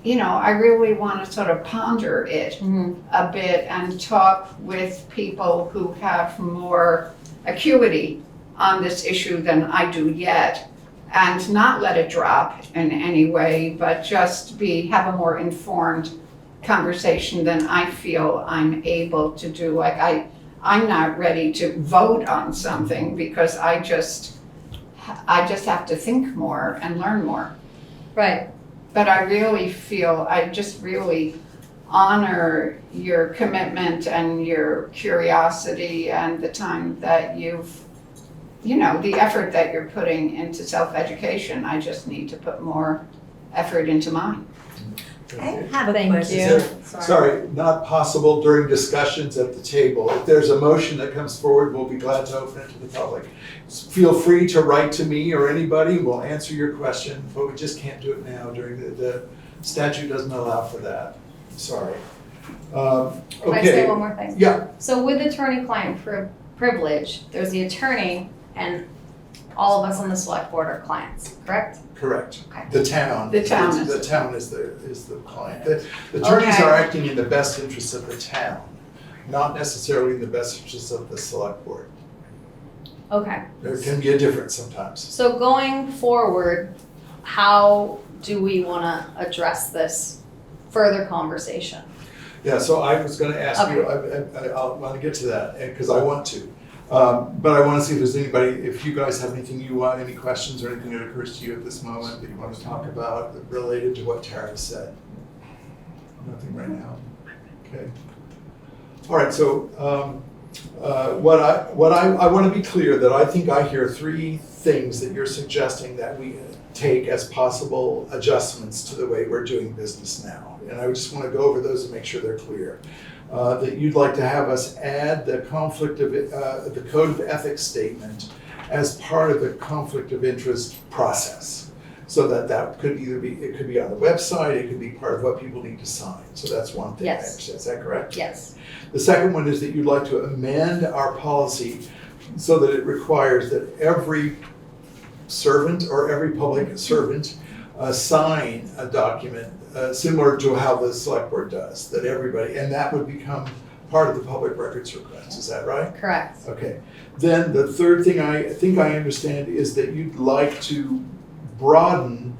I really want to sort of ponder it a bit and talk with people who have more acuity on this issue than I do yet, and not let it drop in any way, but just have a more informed conversation than I feel I'm able to do. Like I'm not ready to vote on something because I just have to think more and learn more. Right. But I really feel, I just really honor your commitment and your curiosity and the time that the effort that you're putting into self-education. I just need to put more effort into mine. I have a Thank question. you. Sorry, not possible during discussions at the table. If there's a motion that comes forward, we'll be glad to open it to the public. Feel free to write to me or anybody, we'll answer your question, but we just can't do it now during the statute doesn't allow for that. Sorry. Can I say one more thing? Yeah. So with attorney-client privilege, there's the attorney and all of us on the select board are clients, correct? Correct. Okay. The town. The town is the client. The attorneys Okay. are acting in the best interests of the town, not necessarily in the best interests of the select board. Okay. There can be a difference sometimes. So going forward, how do we want to address this further conversation? Yeah, so I was gonna ask you, I want to get to that, because I want to. But I want to see if there's anybody, if you guys have anything you want, any questions or anything that occurs to you at this moment that you want to talk about related to what Tara said. Nothing right now. Okay. All right, so what I want to be clear that I think I hear three things that you're suggesting that we take as possible adjustments to the way we're doing business now. And I just want to go over those and make sure they're clear. That you'd like to have us add the the code of ethics statement as part of the conflict of interest process. So that could either be, it could be on the website, it could be part of what people need to sign. So that's one thing. Yes. Is that correct? Yes. The second one is that you'd like to amend our policy so that it requires that every servant or every public servant sign a document similar to how the select board does, that everybody, and that would become part of the public records request, is that right? Correct. Okay. Then the third thing I think I understand is that you'd like to broaden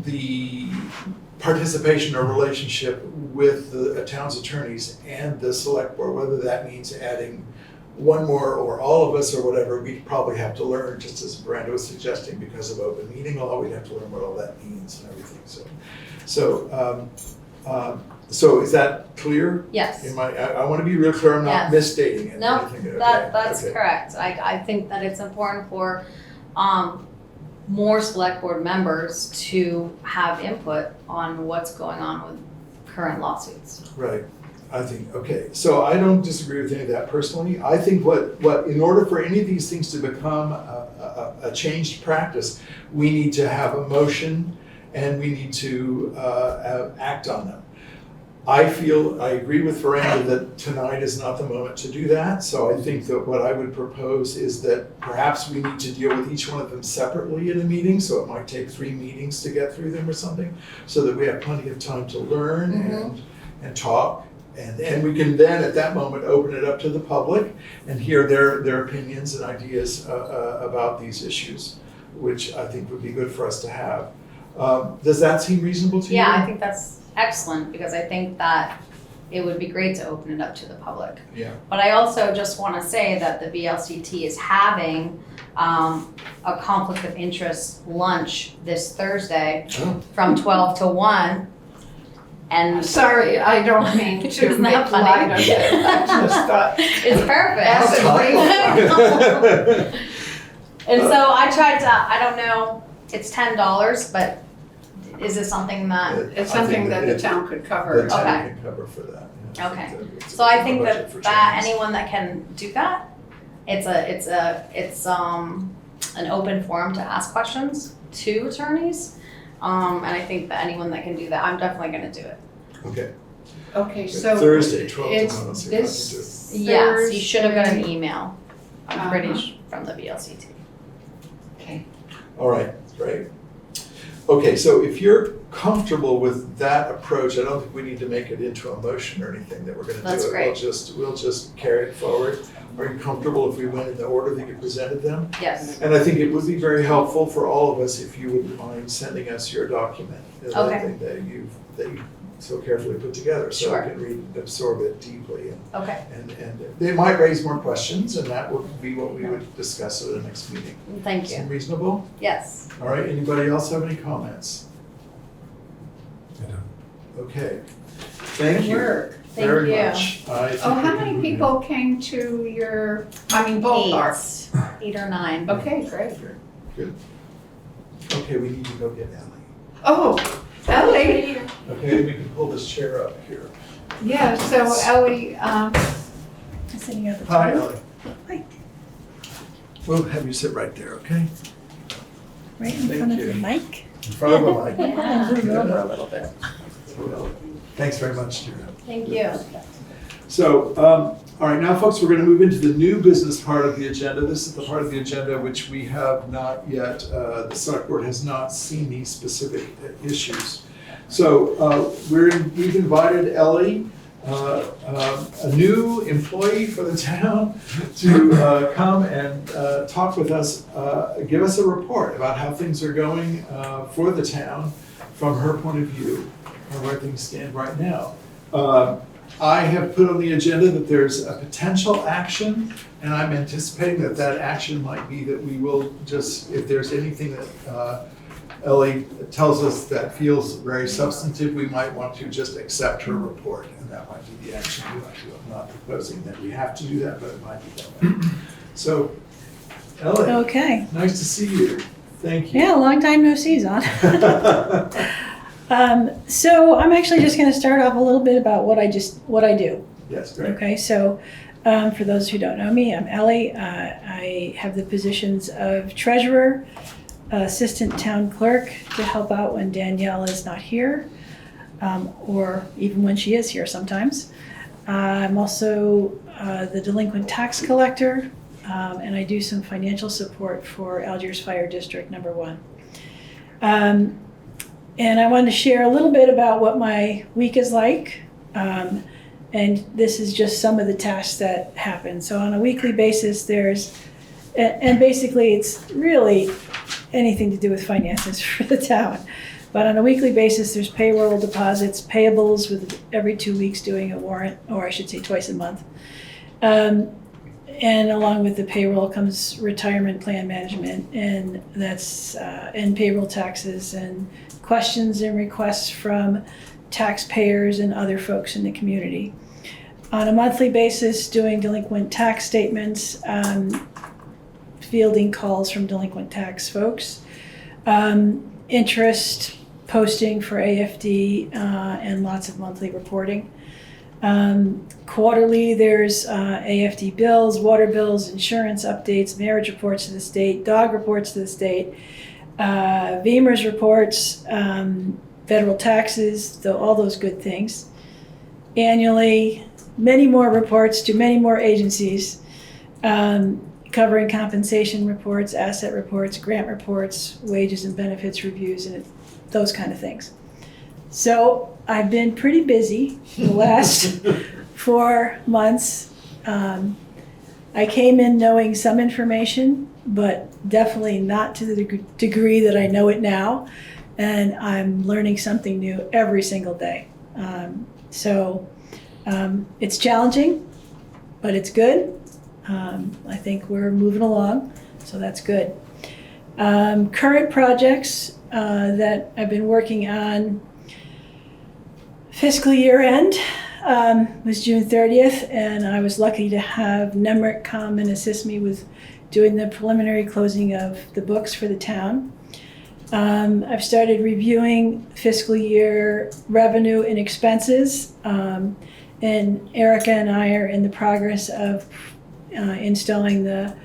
the participation or relationship with the town's attorneys and the select board, whether that means adding one more or all of us or whatever. We probably have to learn, just as Brenda was suggesting, because of open meeting law, we'd have to learn what all that means and everything. So is that clear? Yes. I want to be real clear, I'm not Yes. misstating it. No, anything. Okay, that's okay. correct. I think that it's important for more select board members to have input on what's going on with current lawsuits. Right, I think, okay, so I don't disagree with any of that personally. I think what in order for any of these things to become a changed practice, we need to have a motion and we need to act on them. I agree with Veranda that tonight is not the moment to do that, so I think that what I would propose is that perhaps we need to deal with each one of them separately in a meeting, so it might take 3 meetings to get through them or something, so that we have plenty of time to learn and talk, and we can then at that moment open it up to the public and hear their opinions and ideas about these issues, which I think would be good for us to have. Does that seem reasonable to you? Yeah, I think that's excellent, because I think that it would be great to open it up to the public. Yeah. But I also just want to say that the VLCT is having a conflict of interest lunch this Thursday from 12 to 1. And Sorry, I don't mean to Isn't make that funny? light of it. I just thought, it's perfect. That's And so I tried to, I don't know, it's $10, but is this something that, it's something that the town could cover. The town Okay. can cover for that. Yeah. Okay. It's so I a think budget for that trainings. anyone that can do that, it's an open forum to ask questions to attorneys. And I think that anyone that can do that, I'm definitely gonna do it. Okay. Okay, so Thursday, 12 to 1, it's I'll see if I can do it. this Yes, you should have got an Thursday. email, I'm pretty sure, from the VLCT. Okay. All right, great. Okay, so if you're comfortable with that approach, I don't think we need to make it into a motion or anything that we're gonna do it. That's great. We'll just carry it forward. Are you comfortable if we went in the order that you presented them? Yes, And I think it would be very helpful for all of us if you would mind sending us your document. Okay. That that you so carefully put together, so Sure. we can read and absorb it deeply. okay, And they might raise more questions, and that would be what we would discuss at the next meeting. thank Seem you, reasonable? yes. All right, anybody else have any comments? I don't. Okay, thank you Work. Thank very you. much. I think Oh, how we many can- people came to your, ballpark? 8 or 9. Okay, great. Good. Okay, we need to go get Ellie. Oh, Ellie, Okay, we can pull this chair up here. yeah, so Ellie, Sitting at the Hi, top, Ellie. Hi. We'll have you sit right there, okay? right in Thank front of you. the mic. In front of the mic. Yeah, move over a little bit. Thanks very much, Judah. Thank you. So, all right, now folks, we're going to move into the new business part of the agenda. This is the part of the agenda which we have not yet, the select board has not seen these specific issues. So we've invited Ellie, a new employee for the town, to come and talk with us, give us a report about how things are going for the town from her point of view, and where things stand right now. I have put on the agenda that there's a potential action, and I'm anticipating that that action might be that we will just, if there's anything that Ellie tells us that feels very substantive, we might want to just accept her report, and that might be the action we might do. I'm not proposing that we have to do that, but it might be that way. So, Ellie, Okay, nice to see you. Thank you. yeah, long time no see, Zon. So I'm actually just going to start off a little bit about what I do. Yes, great. Okay, so for those who don't know me, I'm Ellie. I have the positions of treasurer, assistant town clerk to help out when Danielle is not here, or even when she is here sometimes. I'm also the delinquent tax collector, and I do some financial support for Algiers Fire District Number 1. And I wanted to share a little bit about what my week is like. And this is just some of the tasks that happen. So on a weekly basis, and basically it's really anything to do with finances for the town. But on a weekly basis, there's payroll deposits, payables with every 2 weeks doing a warrant, or I should say twice a month. And along with the payroll comes retirement plan management, and that's and payroll taxes and questions and requests from taxpayers and other folks in the community. On a monthly basis, doing delinquent tax statements, fielding calls from delinquent tax folks. Interest posting for AFD and lots of monthly reporting. Quarterly, there's AFD bills, water bills, insurance updates, marriage reports to the state, dog reports to the state, VEMR's reports, federal taxes, all those good things. Annually, many more reports to many more agencies, covering compensation reports, asset reports, grant reports, wages and benefits reviews, and those kind of things. So I've been pretty busy the last 4 months. I came in knowing some information, but definitely not to the degree that I know it now. And I'm learning something new every single day. It's challenging, but it's good. I think we're moving along, so that's good. Current projects that I've been working on. Fiscal year end was June 30th, and I was lucky to have NEMRIC come and assist me with doing the preliminary closing of the books for the town. I've started reviewing fiscal year revenue and expenses, and Erica and I are in the progress of installing the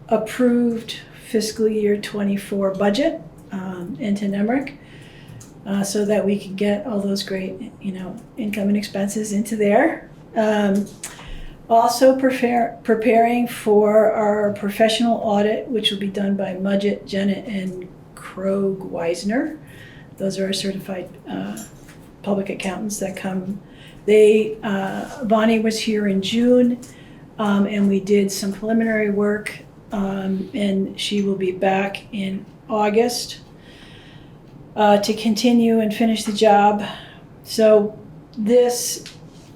approved fiscal year 24 budget into NEMRIC. So that we can get all those great, income and expenses into there. Also preparing for our professional audit, which will be done by Mudgett, Jennett, and Krogh Weisner. Those are our certified public accountants that come. Bonnie was here in June, and we did some preliminary work, and she will be back in August. To continue and finish the job. So this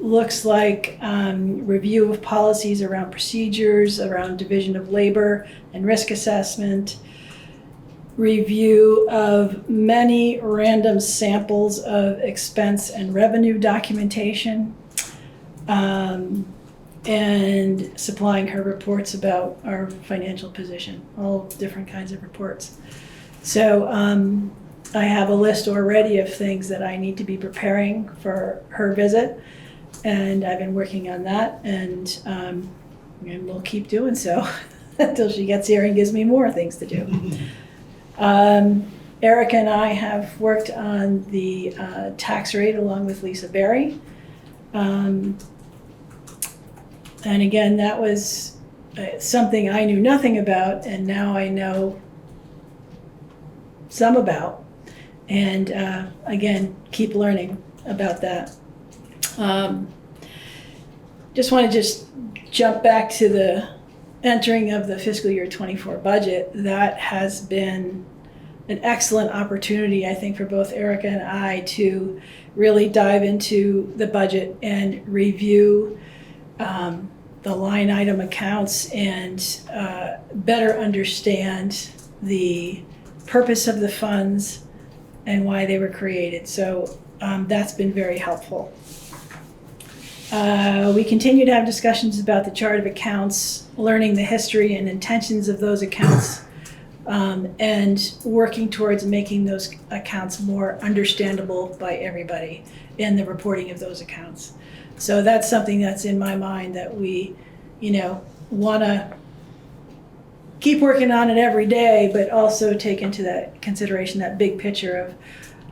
looks like review of policies around procedures, around division of labor and risk assessment, review of many random samples of expense and revenue documentation, and supplying her reports about our financial position, all different kinds of reports. So I have a list already of things that I need to be preparing for her visit, and I've been working on that, and we'll keep doing so until she gets here and gives me more things to do. Erica and I have worked on the tax rate along with Lisa Berry. And again, that was something I knew nothing about, and now I know some about. And again, keep learning about that. Just want to jump back to the entering of the fiscal year 24 budget. That has been an excellent opportunity, I think, for both Erica and I to really dive into the budget and review the line item accounts and better understand the purpose of the funds and why they were created. So that's been very helpful. We continue to have discussions about the chart of accounts, learning the history and intentions of those accounts, and working towards making those accounts more understandable by everybody in the reporting of those accounts. So that's something that's in my mind that we, want to keep working on it every day, but also take into that consideration that big picture of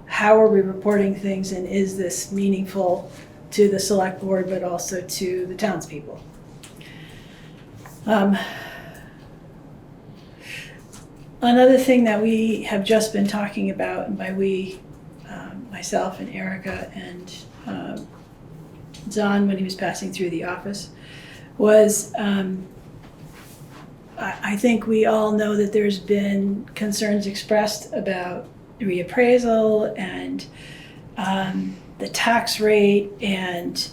how are we reporting things, and is this meaningful to the select board, but also to the townspeople. Another thing that we have just been talking about, and by we, myself and Erica and John when he was passing through the office, was I think we all know that there's been concerns expressed about reappraisal and the tax rate and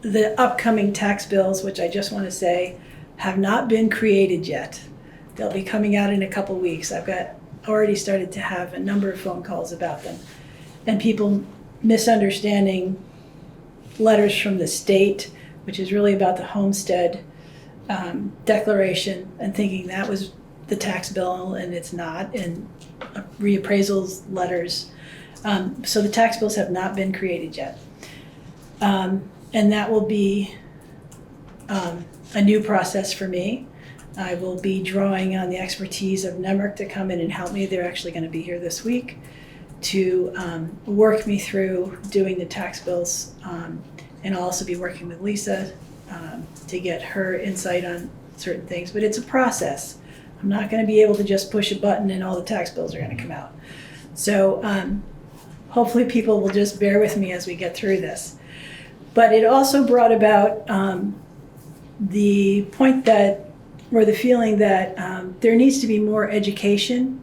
the upcoming tax bills, which I just want to say have not been created yet. They'll be coming out in a couple weeks. I've already started to have a number of phone calls about them, and people misunderstanding letters from the state, which is really about the homestead declaration and thinking that was the tax bill, and it's not, and reappraisals letters. So the tax bills have not been created yet. And that will be a new process for me. I will be drawing on the expertise of NEMRC to come in and help me. They're actually going to be here this week to work me through doing the tax bills. And I'll also be working with Lisa to get her insight on certain things. But it's a process. I'm not going to be able to just push a button and all the tax bills are going to come out. So hopefully people will just bear with me as we get through this. But it also brought about the point that, or the feeling that there needs to be more education,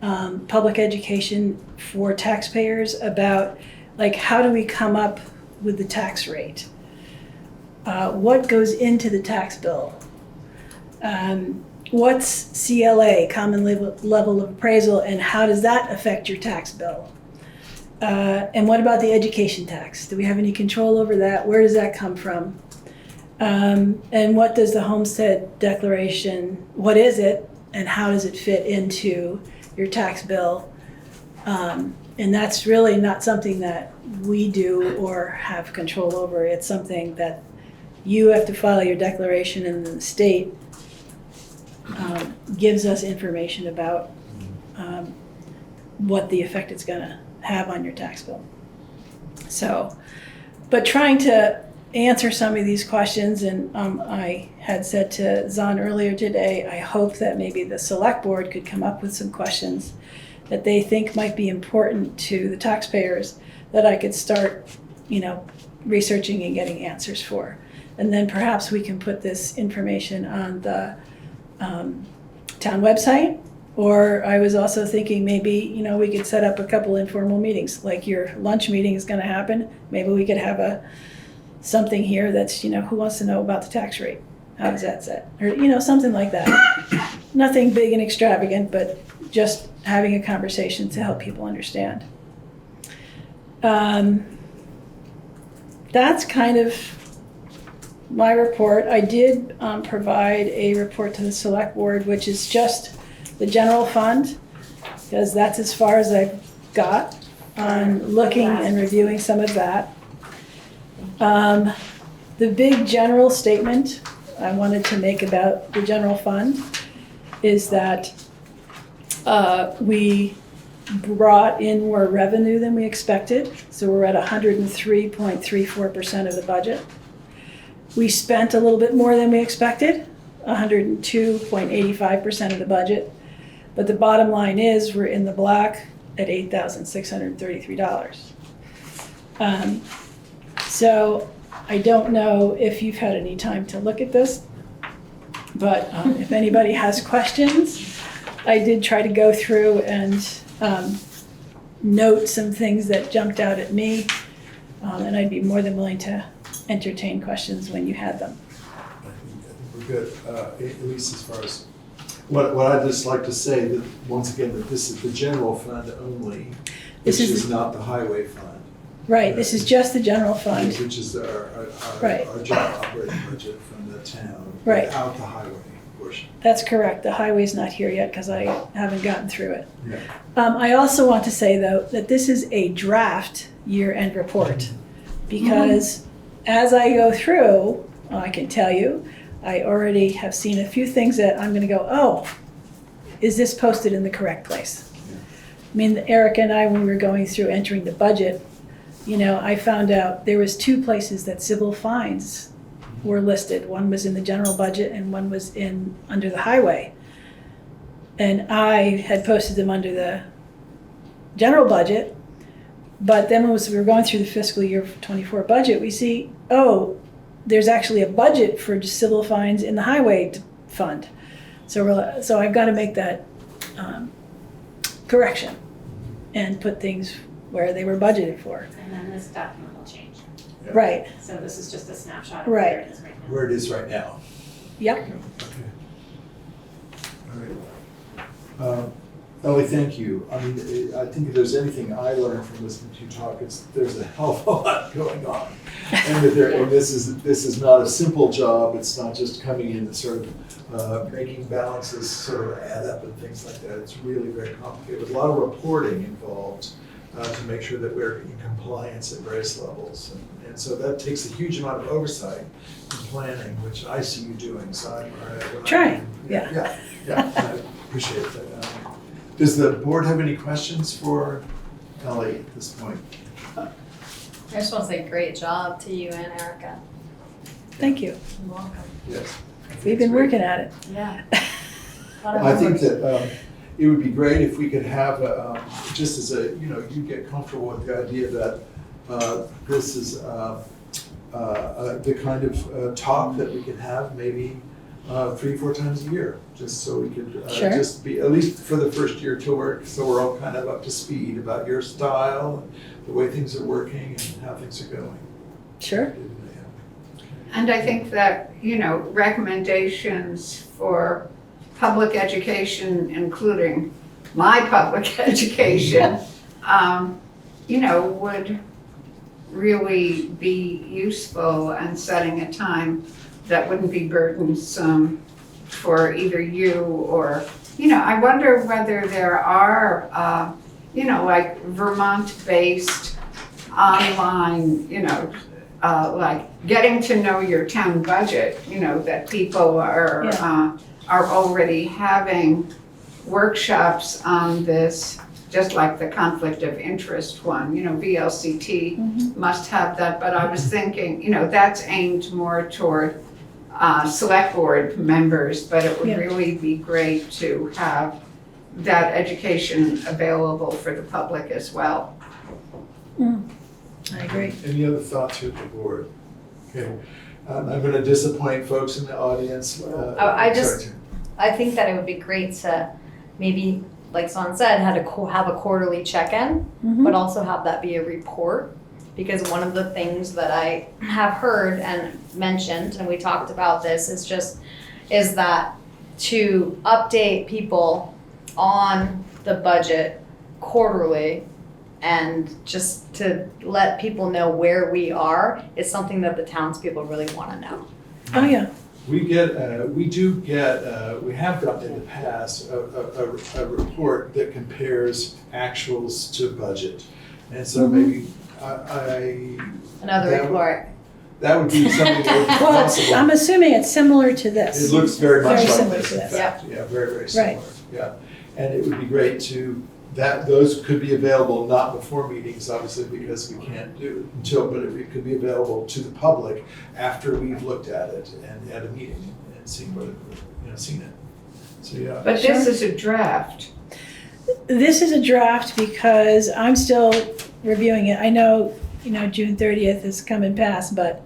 public education for taxpayers about, like, how do we come up with the tax rate? What goes into the tax bill? What's CLA, common level of appraisal, and how does that affect your tax bill? And what about the education tax? Do we have any control over that? Where does that come from? And what does the homestead declaration, what is it, and how does it fit into your tax bill? And that's really not something that we do or have control over. It's something that you have to file your declaration, and the state gives us information about what the effect it's going to have on your tax bill. So, but trying to answer some of these questions, and I had said to Zahn earlier today, I hope that maybe the select board could come up with some questions that they think might be important to the taxpayers that I could start, researching and getting answers for. And then perhaps we can put this information on the town website. Or I was also thinking maybe, we could set up a couple informal meetings, like your lunch meeting is going to happen. Maybe we could have something here that's, who wants to know about the tax rate? How does that set? Or, something like that. Nothing big and extravagant, but just having a conversation to help people understand. That's kind of my report. I did provide a report to the select board, which is just the general fund, because that's as far as I've got on looking and reviewing some of that. The big general statement I wanted to make about the general fund is that we brought in more revenue than we expected. So we're at 103.34% of the budget. We spent a little bit more than we expected, 102.85% of the budget. But the bottom line is we're in the black at $8,633. So I don't know if you've had any time to look at this, but if anybody has questions, I did try to go through and note some things that jumped out at me, and I'd be more than willing to entertain questions when you had them. I think we're good, at least as far as, what I'd just like to say, that once again, that this is the general fund only, which is not the highway fund. Right, this is just the general fund. Which is our Right. general operating budget from the town, Right. without the highway portion. That's correct. The highway's not here yet because I haven't gotten through it. Yeah. I also want to say, though, that this is a draft year-end report, because as I go through, I can tell you, I already have seen a few things that I'm going to go, oh, is this posted in the correct place? Yeah. I mean, Eric and I, when we were going through entering the budget, I found out there was 2 places that civil fines were listed. One was in the general budget and one was under the highway. And I had posted them under the general budget, but then when we were going through the fiscal year 24 budget, we see, oh, there's actually a budget for civil fines in the highway fund. So I've got to make that correction and put things where they were budgeted for. And then this document will change. Yeah. Right. So this is just a snapshot of Right. where it is right now. Where it is right now. Yep. Okay. All right. Ellie, thank you. I mean, I think if there's anything I learned from listening to you talk, it's there's a hell of a lot going on. And this is not a simple job. It's not just coming in and sort of making balances sort of add up and things like that. It's really very complicated. With a lot of reporting involved to make sure that we're in compliance at various levels. And so that takes a huge amount of oversight and planning, which I see you doing. So I'm Trying, yeah, I appreciate that. Does the board have any questions for Ellie at this point? I just want to say great job to you and Erica. Thank you. You're welcome. Yes. We've been working at it. Yeah. I think that it would be great if we could have, just as a, you get comfortable with the idea that this is the kind of talk that we can have maybe 3-4 times a year, just so we could Sure. just be, at least for the first year till so we're all kind of up to speed about your style, and the way things are working and how things are going. Sure. And I think that, recommendations for public education, including my public education, would really be useful and setting a time that wouldn't be burdensome for either you or, I wonder whether there are, like Vermont-based online, like getting to know your town budget, that people are already having workshops on this, just like the conflict of interest one, VLCT must have that, but I was thinking, that's aimed more toward select board members, but it would really be great to have that education available for the public as well. I agree. Any other thoughts here at the board? Okay, I'm going to disappoint folks in the audience. I think that it would be great to maybe, like Son said, have a quarterly check-in, but also have that be a report. Because one of the things that I have heard and mentioned, and we talked about this, is that to update people on the budget quarterly and just to let people know where we are is something that the townspeople really want to know. Oh, yeah. We have gotten in the past a report that compares actuals to budget. And so maybe Another report. That would be something that would be possible. I'm assuming it's similar to this. It looks very much like similar this, to in this. fact. Yeah, very, very similar. Right. Yeah, and it would be great those could be available not before meetings, obviously, because we can't do it but it could be available to the public after we've looked at it and at a meeting and seen it. So, yeah. But this is a draft. This is a draft because I'm still reviewing it. I know, June 30th is coming past, but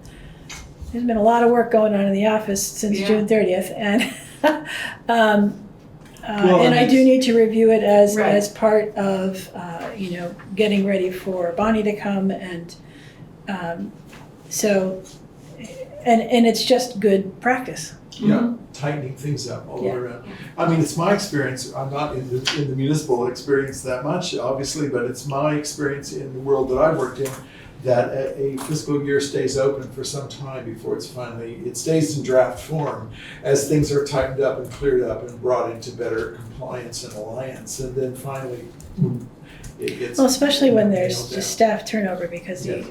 there's been a lot of work going on in the office since June 30th. And and I do need to review it as part of, getting ready for Bonnie to come. And so it's just good practice. Yeah, tightening things up all the way around. I mean, it's my experience. I'm not in the municipal experience that much, obviously, but it's my experience in the world that I've worked in that a fiscal year stays open for some time before it stays in draft form as things are tightened up and cleared up and brought into better compliance and alliance. And then finally, it gets. Well, especially when there's just staff turnover because try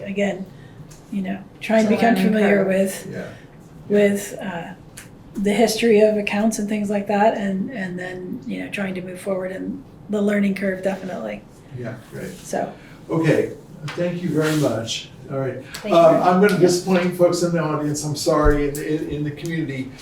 and become familiar with the history of accounts and things like that, and then trying to move forward in the learning curve, definitely. Yeah, great. So. Okay, thank you very much. All right, I'm going to disappoint folks in the audience. I'm sorry, in the community,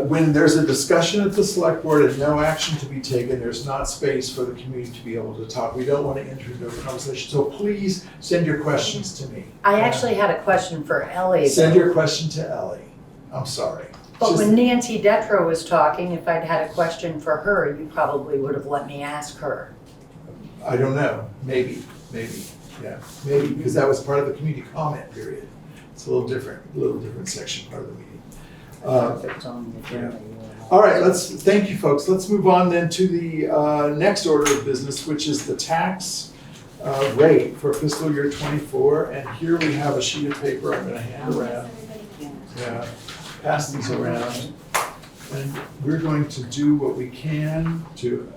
when there's a discussion at the select board and no action to be taken, there's not space for the community to be able to talk. We don't want to enter into a conversation, so please send your questions to me. I actually had a question for Ellie. Send your question to Ellie. I'm sorry. But when Nancy Detro was talking, if I'd had a question for her, you probably would have let me ask her. I don't know. Maybe. Yeah, maybe, because that was part of the community comment period. It's a little different section, part of the meeting. If it's on the agenda, you All right, thank you, folks. Let's move on then to the next order of business, which is the tax rate for fiscal year '24. And here we have a sheet of paper I'm gonna hand around. Yeah, pass these around. And we're going to do what we can to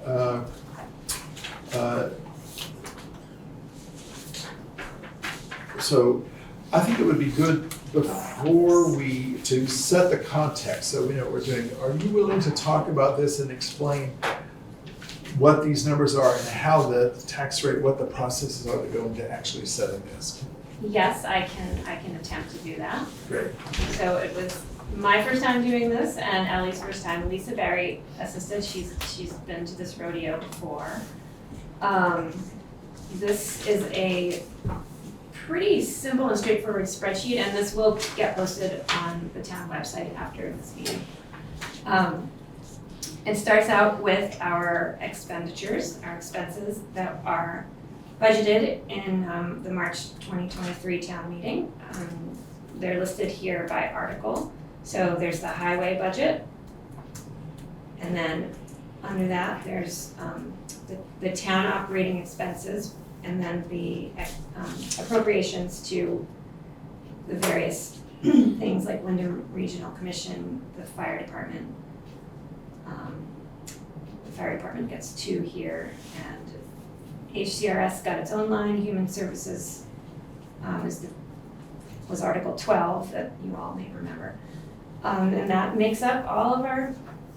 so I think it would be good before to set the context, so we know what we're doing. Are you willing to talk about this and explain what these numbers are and how the tax rate, what the processes are that go into actually setting this? Yes, I can attempt to do that. Great. So it was my first time doing this and Ellie's first time. Lisa Berry assisted. She's been to this rodeo before. This is a pretty simple and straightforward spreadsheet, and this will get posted on the town website after this meeting. It starts out with our expenditures, our expenses that are budgeted in the March 2023 town meeting. They're listed here by article. So there's the highway budget, and then under that there's the town operating expenses, and then the appropriations to the various things like Wyndham Regional Commission, the fire department. The fire department gets 2 here, and HCRS got its own line. Human Services was Article 12 that you all may remember. And that makes up all of our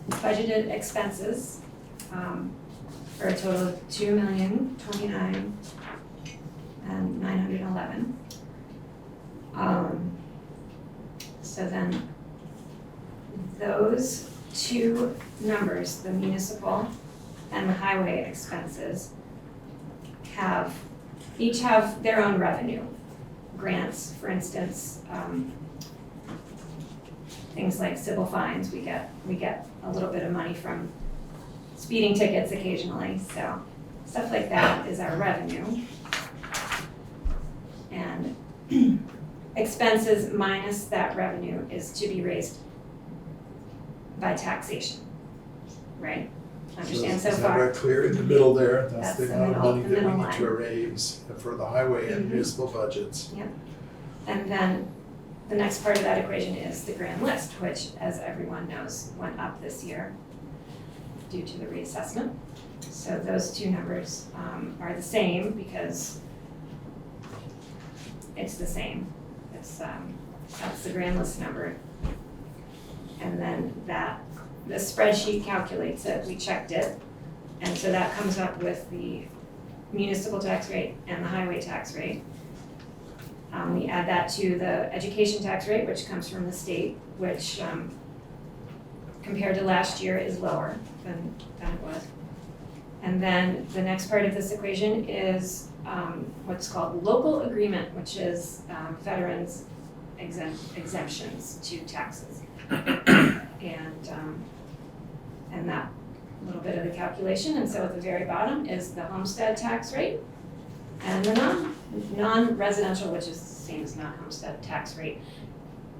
budgeted expenses for a total of $2,029,911. So then those 2 numbers, the municipal and the highway expenses, each have their own revenue. Grants, for instance, things like civil fines, we get a little bit of money from speeding tickets occasionally, so stuff like that is our revenue. And expenses minus that revenue is to be raised by taxation, right? Understand so Is that far? very clear in the middle there? That's the the amount of middle- money the that we middle need to line. raise for the highway and municipal budgets. Yep. And then the next part of that equation is the grand list, which, as everyone knows, went up this year due to the reassessment. So those 2 numbers are the same because it's the same. It's that's the grand list number. And then the spreadsheet calculates it, we checked it. And so that comes up with the municipal tax rate and the highway tax rate. We add that to the education tax rate, which comes from the state, which compared to last year is lower than it was. And then the next part of this equation is what's called local agreement, which is veterans exemptions to taxes. And that little bit of the calculation. And so at the very bottom is the homestead tax rate and the non-residential, which is the same as non-homestead tax rate,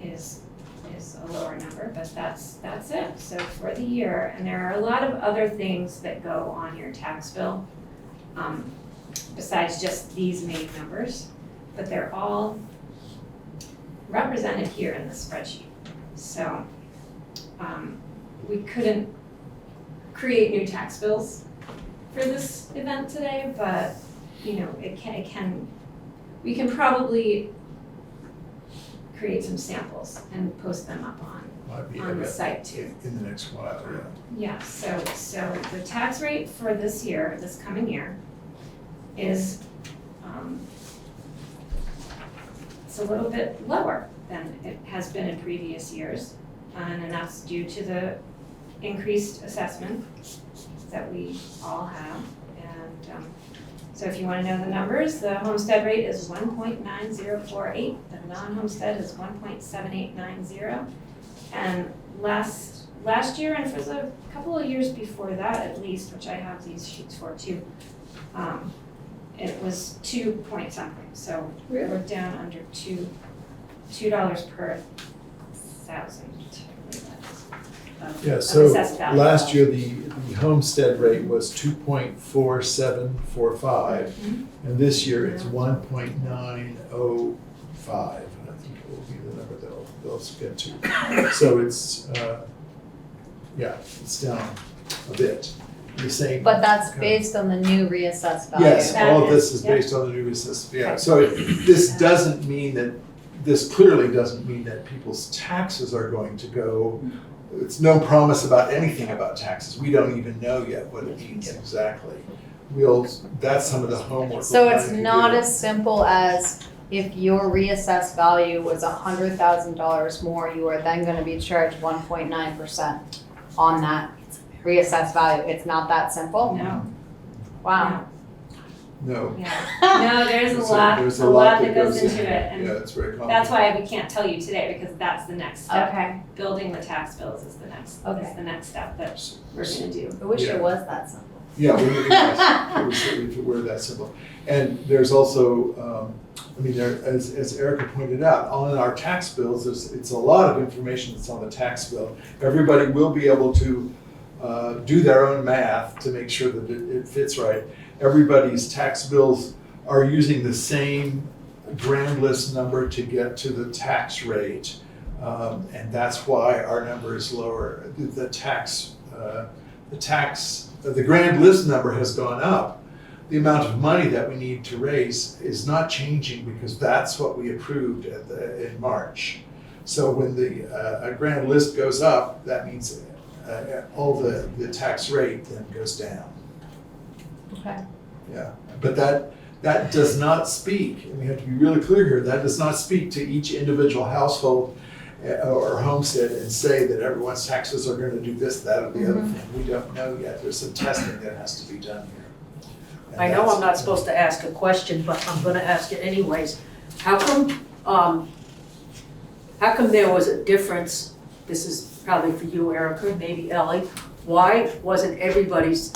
is a lower number, but that's it. So for the year, and there are a lot of other things that go on your tax bill besides just these main numbers, but they're all represented here in the spreadsheet. So we couldn't create new tax bills for this event today, but you know, we can probably create some samples and post them up on the site too. In the next while, yeah. Yeah, so the tax rate for this year, this coming year, is it's a little bit lower than it has been in previous years, and that's due to the increased assessment that we all have. And so if you want to know the numbers, the homestead rate is 1.9048, the non-homestead is 1.7890, and last year, and for the couple of years before that at least, which I have these sheets for too, it was 2 point something, so we're down under $2 per thousand, I believe that is, Yeah, of so assessed value. last year, the homestead rate was 2.4745, and this year it's 1.905. And I think it will be the number they'll get to. So it's, it's down a bit. The same. But that's kind of- based on the new reassessed value. Yes, all of this is That based on the new assessment, yeah. So this doesn't mean that, this clearly doesn't mean that people's taxes are going to go. It's no promise about anything about taxes. We don't even know yet what it means exactly. That's some of the homework. So we're it's planning to not do. as simple as if your reassessed value was $100,000 more, you are then gonna be charged 1.9% on that reassessed value. It's not that simple? No. Wow. No. No, there's a lot that goes into it, and Yeah, it's very that's complicated. why we can't tell you today, because that's the next step. Okay. Building the tax bills is the next step that we're gonna do. I wish Yeah. it was that simple. Yeah, we really nice. It was if it were that simple. And there's also, as Erica pointed out, on our tax bills, it's a lot of information that's on the tax bill. Everybody will be able to do their own math to make sure that it fits right. Everybody's tax bills are using the same grand list number to get to the tax rate. And that's why our number is lower. The grand list number has gone up. The amount of money that we need to raise is not changing because that's what we approved in March. So when the grand list goes up, that means all the tax rate then goes down. Okay. Yeah, but that does not speak, and we have to be really clear here, that does not speak to each individual household or homestead and say that everyone's taxes are going to do this, that, or the other thing. We don't know yet. There's some testing that has to be done here. And I know that's- I'm not supposed to ask a question, but I'm gonna ask it anyways. How come there was a difference, this is probably for you, Erica, maybe Ellie, why wasn't everybody's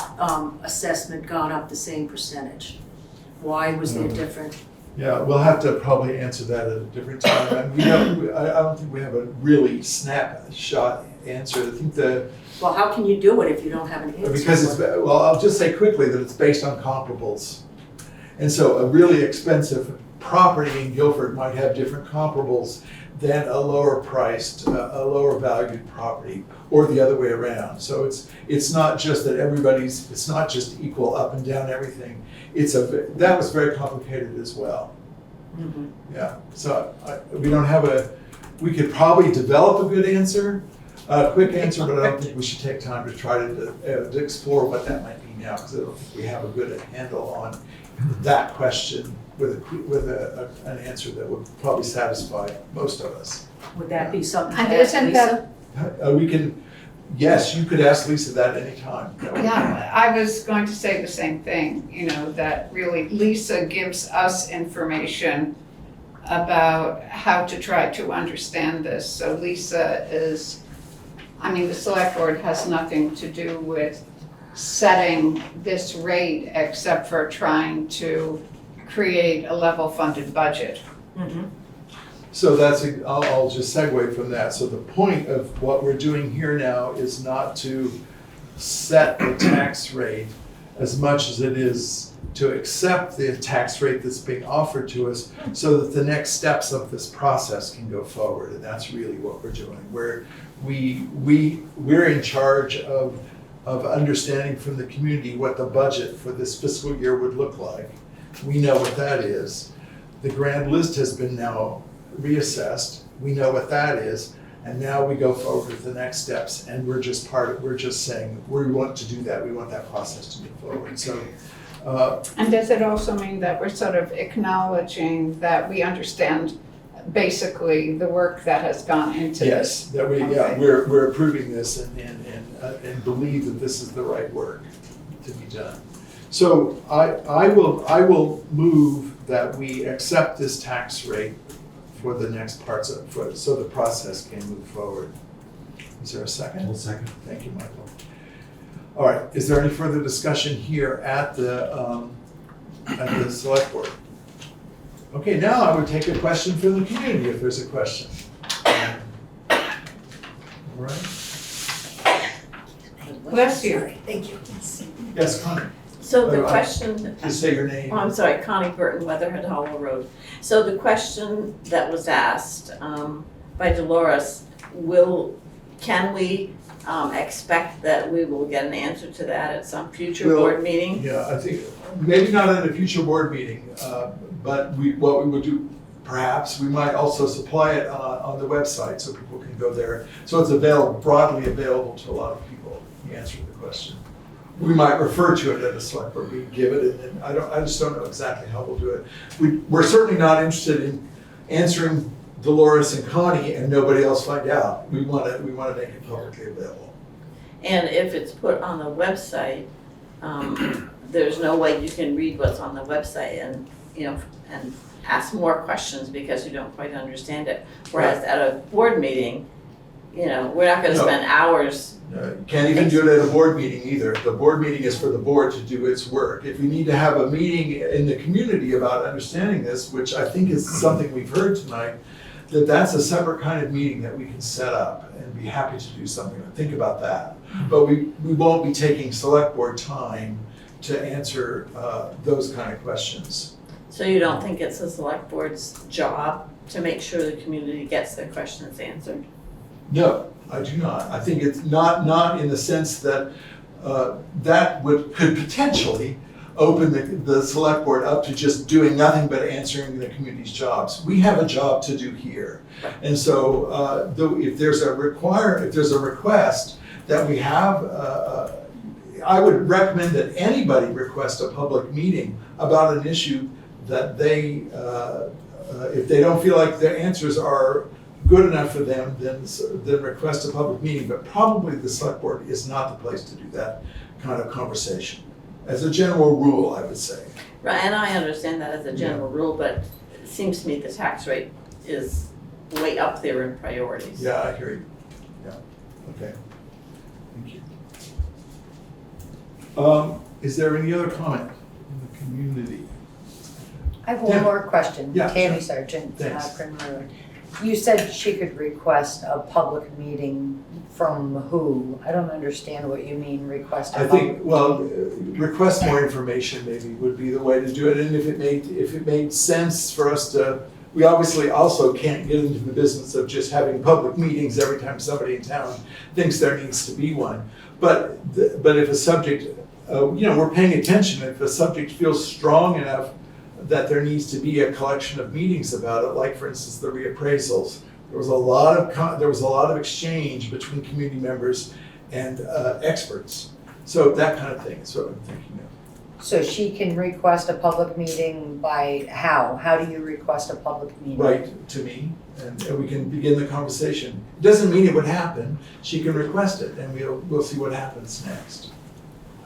assessment gone up the same percentage? Why was there different? Yeah, we'll have to probably answer that at a different time. I don't think we have a really snapshot answer. I think Well, how can you do it if you don't have an answer? because I'll just say quickly that it's based on comparables. And so a really expensive property in Guilford might have different comparables than a lower priced, a lower valued property, or the other way around. So it's not just that it's not just equal up and down everything. That was very complicated as well. Mhm. Yeah, so we could probably develop a good answer, a quick answer, but I don't think we should take time to try to explore what that might be now, because I don't think we have a good handle on that question with an answer that would probably satisfy most of us. Would that be something to And ask isn't Lisa? that, Yes, you could ask Lisa that anytime. yeah, I was going to say the same thing, that really Lisa gives us information about how to try to understand this. So Lisa the select board has nothing to do with setting this rate except for trying to create a level funded budget. Mhm. So I'll just segue from that. So the point of what we're doing here now is not to set the tax rate as much as it is to accept the tax rate that's being offered to us so that the next steps of this process can go forward. And that's really what we're doing. We're in charge of understanding from the community what the budget for this fiscal year would look like. We know what that is. The grand list has been now reassessed. We know what that is. And now we go forward with the next steps, and we're just saying, we want to do that. We want that process to move forward. So, And does it also mean that we're sort of acknowledging that we understand basically the work that has gone into yes, this? that Okay. we're approving this and believe that this is the right work to be done. So I will move that we accept this tax rate for the next parts so the process can move forward. Is there a second? One second. Thank you, Michael. All right, is there any further discussion here at the select board? Okay, now I would take a question from the community if there's a question. All right. Bless you. Thank you. Yes, Connie, So the Oh, question, just say your name. oh, I'm sorry, Connie Burton, Weatherhead Hollow Road. So the question that was asked by Dolores, can we expect that we will get an answer to that at some future Well, board meeting? Yeah, I think, maybe not at a future board meeting, but what we would do, perhaps, we might also supply it on the website so people can go there. So it's broadly available to a lot of people, the answer to the question. We might refer to it at a select board, we give it, and then I just don't know exactly how we'll do it. We're certainly not interested in answering Dolores and Connie and nobody else find out. We want to make it publicly available. And if it's put on the website, there's no way you can read what's on the website and, and ask more questions because you don't quite understand it. Whereas at a board meeting, we're not gonna spend hours. You can't even do it at a board meeting either. The board meeting is for the board to do its work. If we need to have a meeting in the community about understanding this, which I think is something we've heard tonight, that's a separate kind of meeting that we can set up and be happy to do something. Think about that. But we won't be taking select board time to answer those kind of questions. So you don't think it's the select board's job to make sure the community gets their questions answered? No, I do not. I think it's not in the sense that that could potentially open the select board up to just doing nothing but answering the community's jobs. We have a job to do here. And so if there's a request that we have, I would recommend that anybody request a public meeting about an issue that they, if they don't feel like their answers are good enough for them, then request a public meeting. But probably the select board is not the place to do that kind of conversation. As a general rule, I would say. Right, and I understand that as a general rule, but it seems to me the tax rate is way up there in priorities. Yeah, I hear you. Yeah, okay. Thank you. Is there any other comment in the community? I have one more question. Yeah, Tammy sure. Sargent, Thanks. Primrose. You said she could request a public meeting from who? I don't understand what you mean, request a I public think, well, request more information maybe would be the way to do it. And if it made sense for us to, we obviously also can't get into the business of just having public meetings every time somebody in town thinks there needs to be one. But if a subject, we're paying attention. If a subject feels strong enough that there needs to be a collection of meetings about it, like for instance the reappraisals. There was a lot of exchange between community members and experts. So that kind of thing is what I'm thinking of. So she can request a public meeting by how? How do you request a public meeting? Right to me, and we can begin the conversation. It doesn't mean it would happen. She can request it, and we'll see what happens next.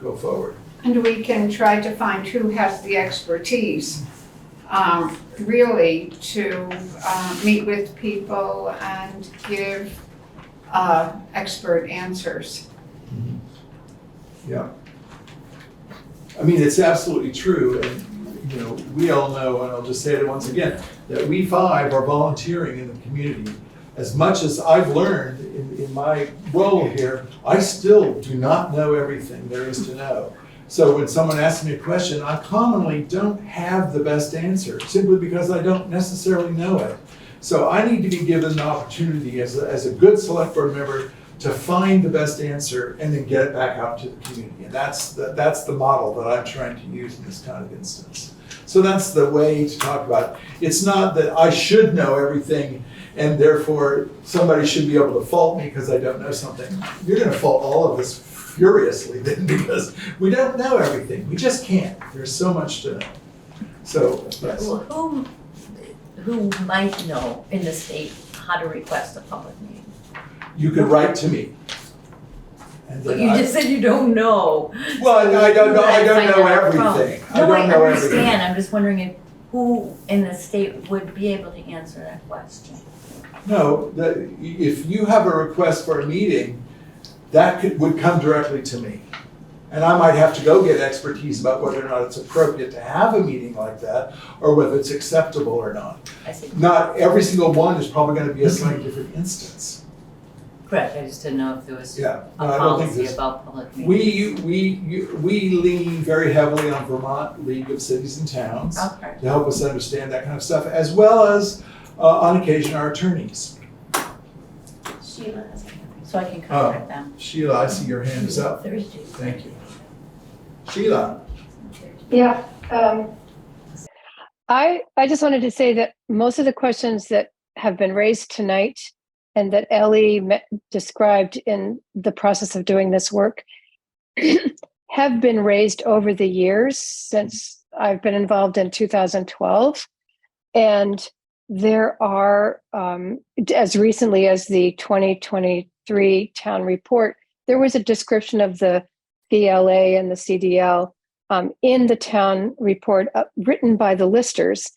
Go forward. And we can try to find who has the expertise, really, to meet with people and give expert answers. Yeah. I mean, it's absolutely true, and we all know, and I'll just say it once again, that we five are volunteering in the community. As much as I've learned in my role here, I still do not know everything there is to know. So when someone asks me a question, I commonly don't have the best answer, simply because I don't necessarily know it. So I need to be given the opportunity as a good select board member to find the best answer and then get it back out to the community. And that's the model that I'm trying to use in this kind of instance. So that's the way to talk about it. It's not that I should know everything and therefore somebody should be able to fault me because I don't know something. You're going to fault all of us furiously then, because we don't know everything. We just can't. There's so much to know. So, yes. Well, who might know in the state how to request a public meeting? You could write to me. And But then you just said you don't know. Well, I don't know everything. I No, don't I know everything. understand. I'm just wondering who in the state would be able to answer that question. No, if you have a request for a meeting, that would come directly to me. And I might have to go get expertise about whether or not it's appropriate to have a meeting like that, or whether it's acceptable or not. I see. Not every single one is probably going to be a slightly different instance. Correct, I just didn't know if there was Yeah, a no, I don't think policy this- about public meetings. We lean very heavily on Vermont League of Cities and Towns Okay. to help us understand that kind of stuff, as well as on occasion our attorneys. Sheila has a hand, so I can contact them. Sheila, I see your hand is up. Thursday. Thank you. Sheila. Yeah. I just wanted to say that most of the questions that have been raised tonight and that Ellie described in the process of doing this work have been raised over the years since I've been involved in 2012. And there are, as recently as the 2023 town report, there was a description of the V.S.A. and the CDL in the town report written by the listers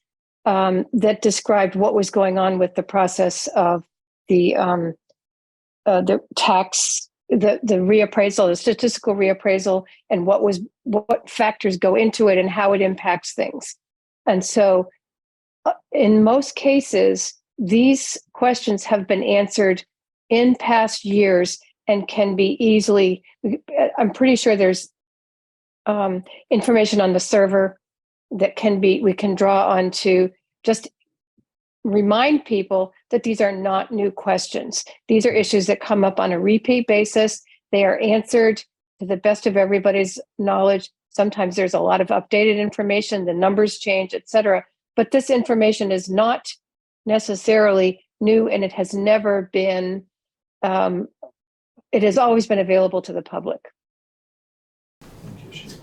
that described what was going on with the process of the tax, the reappraisal, the statistical reappraisal, and what factors go into it and how it impacts things. And so in most cases, these questions have been answered in past years and can be easily, I'm pretty sure there's information on the server that we can draw on to just remind people that these are not new questions. These are issues that come up on a repeat basis. They are answered to the best of everybody's knowledge. Sometimes there's a lot of updated information, the numbers change, et cetera. But this information is not necessarily new, and it has never been, it has always been available to the public. Thank you, Sheila.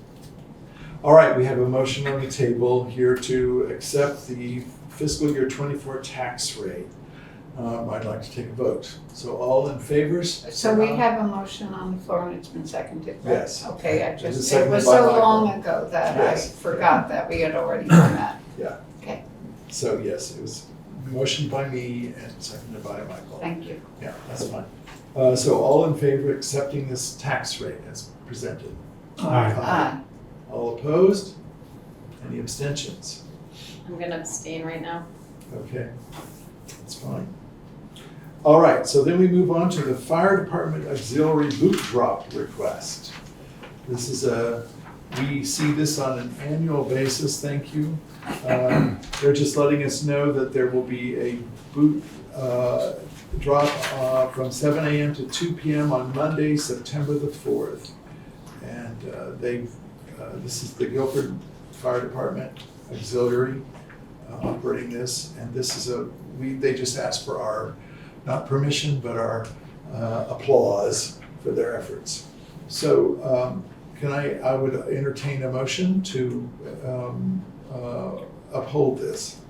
All right, we have a motion on the table here to accept the fiscal year 24 tax rate. I'd like to take a vote. So all in favor? So we have a motion on the floor and it's been seconded, right? Yes. Okay, It was it seconded was by so Michael. long ago that Yes. I forgot that we had already done that. Yeah. Okay, So yes, it was motioned by me and seconded by Michael. thank you. Yeah, that's fine. So all in favor of accepting this tax rate as presented? Aye. All opposed? Any abstentions? I'm gonna abstain right now. Okay, that's fine. All right, so then we move on to the fire department auxiliary boot drop request. This is we see this on an annual basis, thank you. They're just letting us know that there will be a boot drop from 7 a.m. to 2 p.m. on Monday, September the 4th. And this is the Guilford Fire Department Auxiliary operating this. And this is they just asked for our, not permission, but our applause for their efforts. So I would entertain a motion to uphold this.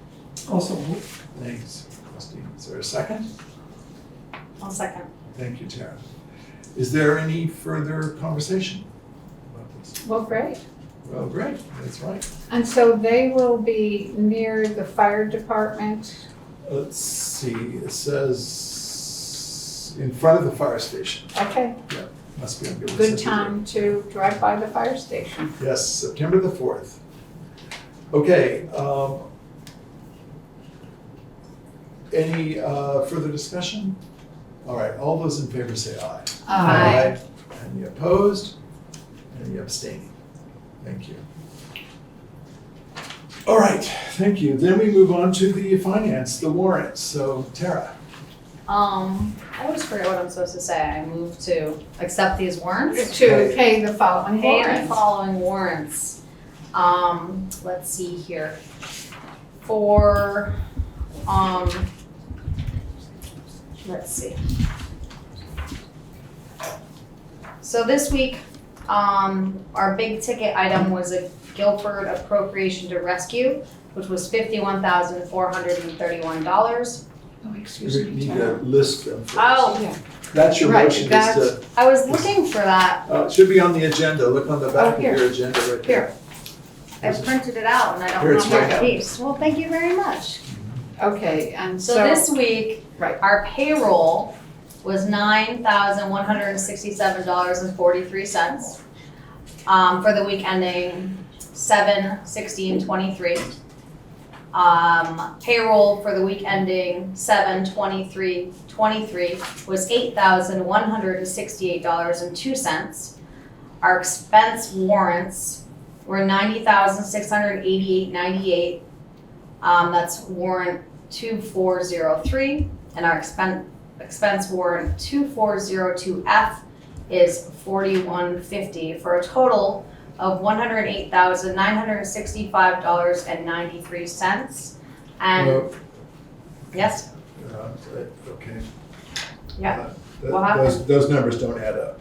Also, Thanks, Christine. Is there a second? I'll second. Thank you, Tara. Is there any further conversation about this? Well, great. Well, great, that's right. And so they will be near the fire department. Let's see, it says in front of the fire station. Okay, Yeah, must be on Guilford good Central Road. time to drive by the fire station. Yes, September the 4th. Okay, any further discussion? All right, all those in favor say aye. Aye. Any opposed? Any abstaining? Thank you. All right, thank you. Then we move on to the finance, the warrants. So Tara. I always forget what I'm supposed to say. I move to accept these warrants. To pay the following Pay the warrants. following warrants. Let's see here. For, let's see. So this week, our big ticket item was a Guilford appropriation to rescue, which was $51,431. Oh, excuse We me, need to Tara. list them first. Oh, Yeah. That's your Right, motion. is to- I was looking for that. It should be on the agenda. Look on the back of here. your agenda right there. Here. I printed it out and I Here, don't it's have right my now. piece. Well, thank you very much. Okay, and So this week, right. our payroll was $9,167.43 for the week ending 7/16/23. Payroll for the week ending 7/23/23 was $8,168.02. Our expense warrants were $90,688.98. That's warrant 2403, and our expense warrant 2402F is $41.50 for a total of $108,965.93. And yes, Okay. Yeah. Th- What happened? Those numbers don't add up.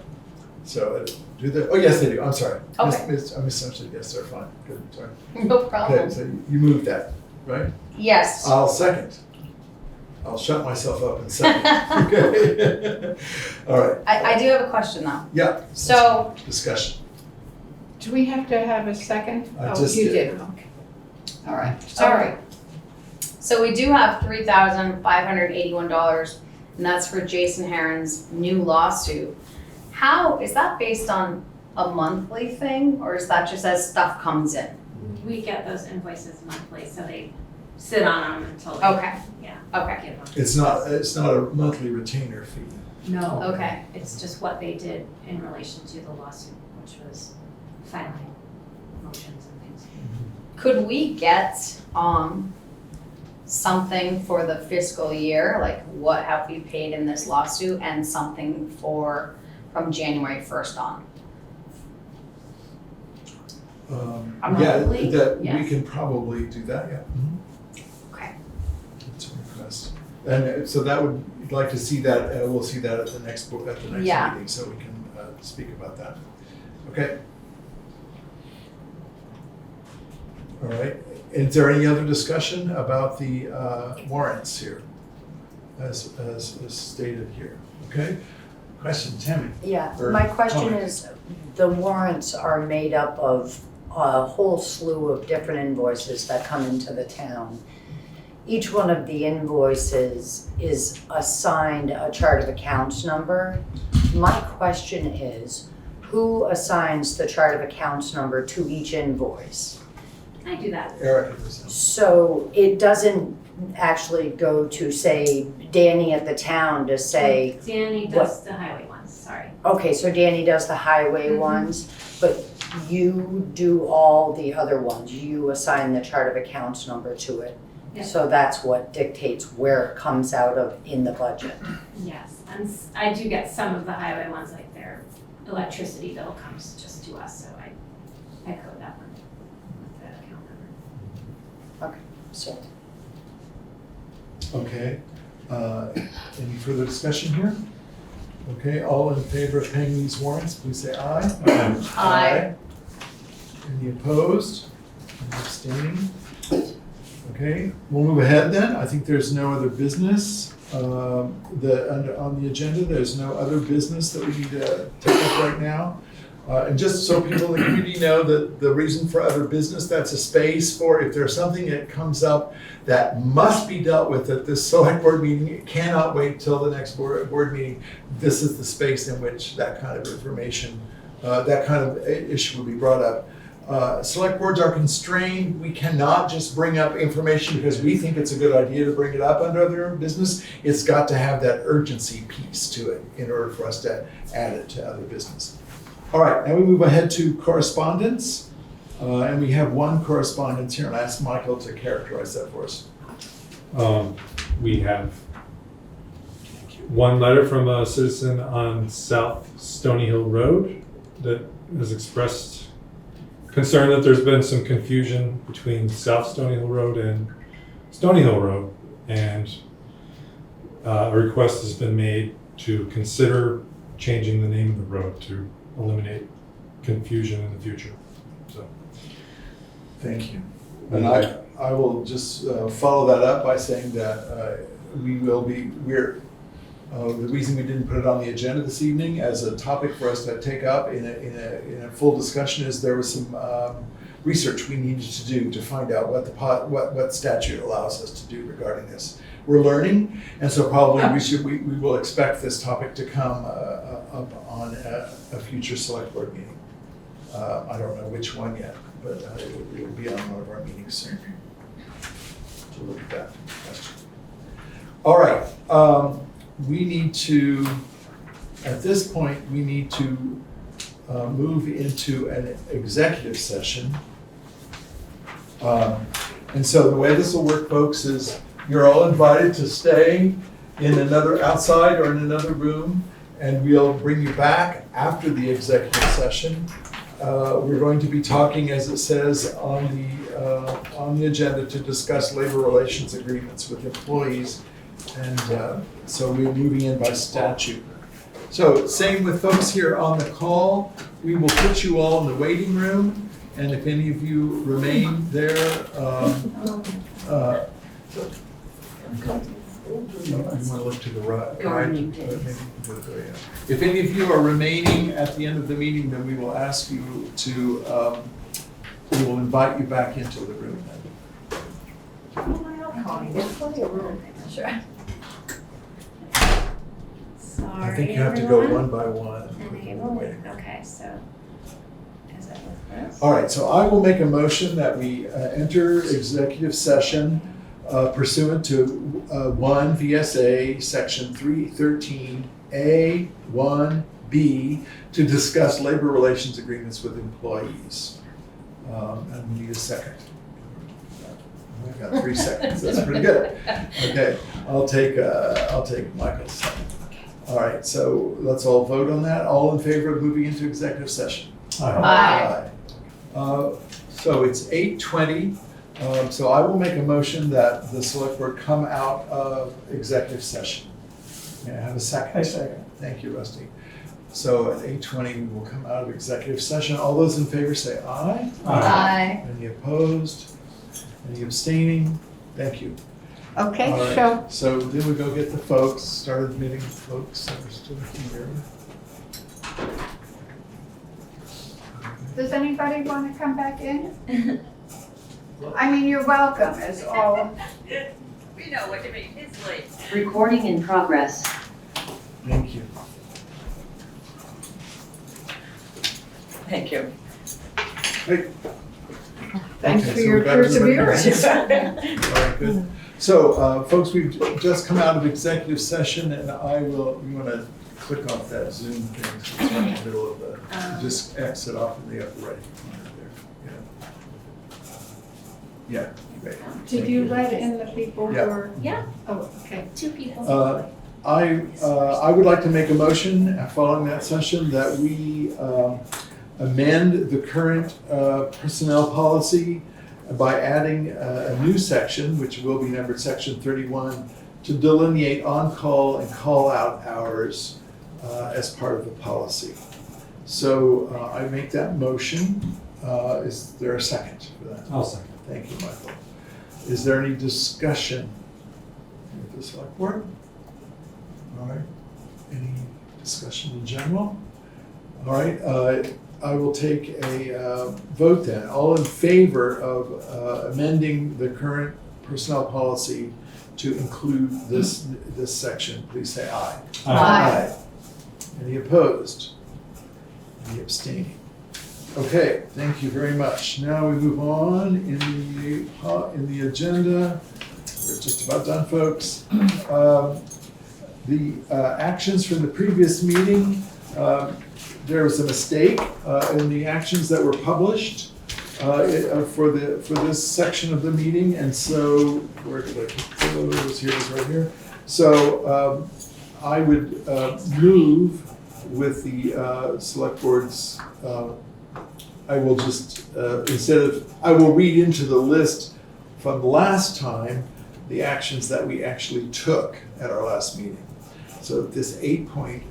So do they? Oh, yes, they do. I'm sorry. Okay. I misunderstood. Yes, they're fine. Good, sorry. no problem. Okay, so you moved that, right? Yes. I'll second. I'll shut myself up and second. Okay. All right. I do have a question though. Yeah. So Discussion. Do we have to have a second? I Oh, just you did. did, okay. All right, sorry. So we do have $3,581, and that's for Jason Heron's new lawsuit. How, is that based on a monthly thing, or is that just as stuff comes in? We get those invoices monthly, so they sit on them until they, Okay, yeah, okay, give them. It's not a monthly retainer fee. No. okay. It's just what they did in relation to the lawsuit, which was filing motions and things. Could we get, something for the fiscal year, like what have we paid in this lawsuit, and something from January 1st on? Probably, Yeah, we yes. can probably do that, yeah. Okay. It's a request. And so that would, you'd like to see that, we'll see that at the next Yeah. meeting, so we can speak about that. Okay. All right. Is there any other discussion about the warrants here, as stated here? Okay. Question, Tammy? Yeah, Or my question comment. is, the warrants are made up of a whole slew of different invoices that come into the town. Each one of the invoices is assigned a chart of accounts number. My question is, who assigns the chart of accounts number to each invoice? I do that. Eric. So it doesn't actually go to, say, Danny at the town to say, Danny does the highway ones, sorry. okay, so Danny does the highway ones, but you do all the other ones. You assign the chart of accounts number to it. Yeah. So that's what dictates where it comes out of in the budget. Yes, and I do get some of the highway ones, like their electricity bill comes just to us, so I code that one with the account number. So Okay. Any further discussion here? Okay, all in favor of paying these warrants, please say aye. Aye. Any opposed? Any abstaining? Okay, we'll move ahead then. I think there's no other business. On the agenda, there's no other business that we need to take up right now. And just so people in the community know that the reason for other business, that's a space for if there's something that comes up that must be dealt with at this select board meeting, it cannot wait till the next board meeting. This is the space in which that kind of information, that kind of issue will be brought up. Select boards are constrained. We cannot just bring up information because we think it's a good idea to bring it up under other business. It's got to have that urgency piece to it in order for us to add it to other business. All right, now we move ahead to correspondence. And we have one correspondence here, and I asked Michael to characterize that for us. We have one letter from a citizen on South Stony Hill Road that has expressed concern that there's been some confusion between South Stony Hill Road and Stony Hill Road, and a request has been made to consider changing the name of the road to eliminate confusion in the future. So, thank you. And I will just follow that up by saying that the reason we didn't put it on the agenda this evening as a topic for us to take up in a full discussion is there was some research we needed to do to find out what statute allows us to do regarding this. We're learning, and so probably we will expect this topic to come up on a future select board meeting. I don't know which one yet, but it will be on one of our meetings soon. to look at that question. All right, we need to, at this point, we need to move into an executive session. And so the way this will work, folks, is you're all invited to stay in another, outside or in another room, and we'll bring you back after the executive session. We're going to be talking, as it says on the agenda, to discuss labor relations agreements with employees. And so we're moving in by statute. So same with folks here on the call. We will put you all in the waiting room. And if any of you remain there, you want to look to the right. Maybe you can do it there, yeah. If any of you are remaining at the end of the meeting, then we will ask you to, we will invite you back into the room then. There's plenty of room. Sure. Sorry, I think you have to go everyone. one by one. Okay, so is it with this? All right, so I will make a motion that we enter executive session pursuant to 1 V.S.A. section 313A 1B to discuss labor relations agreements with employees. And we need a second. I've got 3 seconds. That's pretty good. Okay, I'll take Michael's second. All right, so let's all vote on that. All in favor of moving into executive session? Aye. So it's 8:20. So I will make a motion that the select board come out of executive session. May I have a second? I second. Thank you, Rusty. So at 8:20, we will come out of executive session. All those in favor say aye. Aye. Any opposed? Any abstaining? Thank you. Okay, All right, so so then we go get the folks, start admitting folks that are still here. does anybody want to come back in? I mean, you're welcome, as all. We know what you mean, it's late. Recording in progress. Thank you. Thank you. Hey. Thanks Okay, for so your we got everybody perseverance. All right, good. So, folks, we've just come out of executive session, and you want to click off that Zoom thing, so it's right in the middle of the, just exit off in the upper right corner there. Yeah, great. Did you let in the people who Yeah. were? Yeah, Oh, okay. 2 people. I would like to make a motion following that session that we amend the current personnel policy by adding a new section, which will be numbered section 31, to delineate on-call and call-out hours as part of the policy. So I make that motion. Is there a second for that? I'll second. Thank you, Michael. Is there any discussion with the select board? All right. Any discussion in general? All right. I will take a vote then. All in favor of amending the current personnel policy to include this section, please say aye. Aye. Any opposed? Any abstaining? Okay, thank you very much. Now we move on in the agenda. We're just about done, folks. The actions from the previous meeting, there was a mistake in the actions that were published for this section of the meeting, and so where did I put those? Here it is, right here. So I would move with the select board's. I will just I will read into the list from last time the actions that we actually took at our last meeting. So this 8-point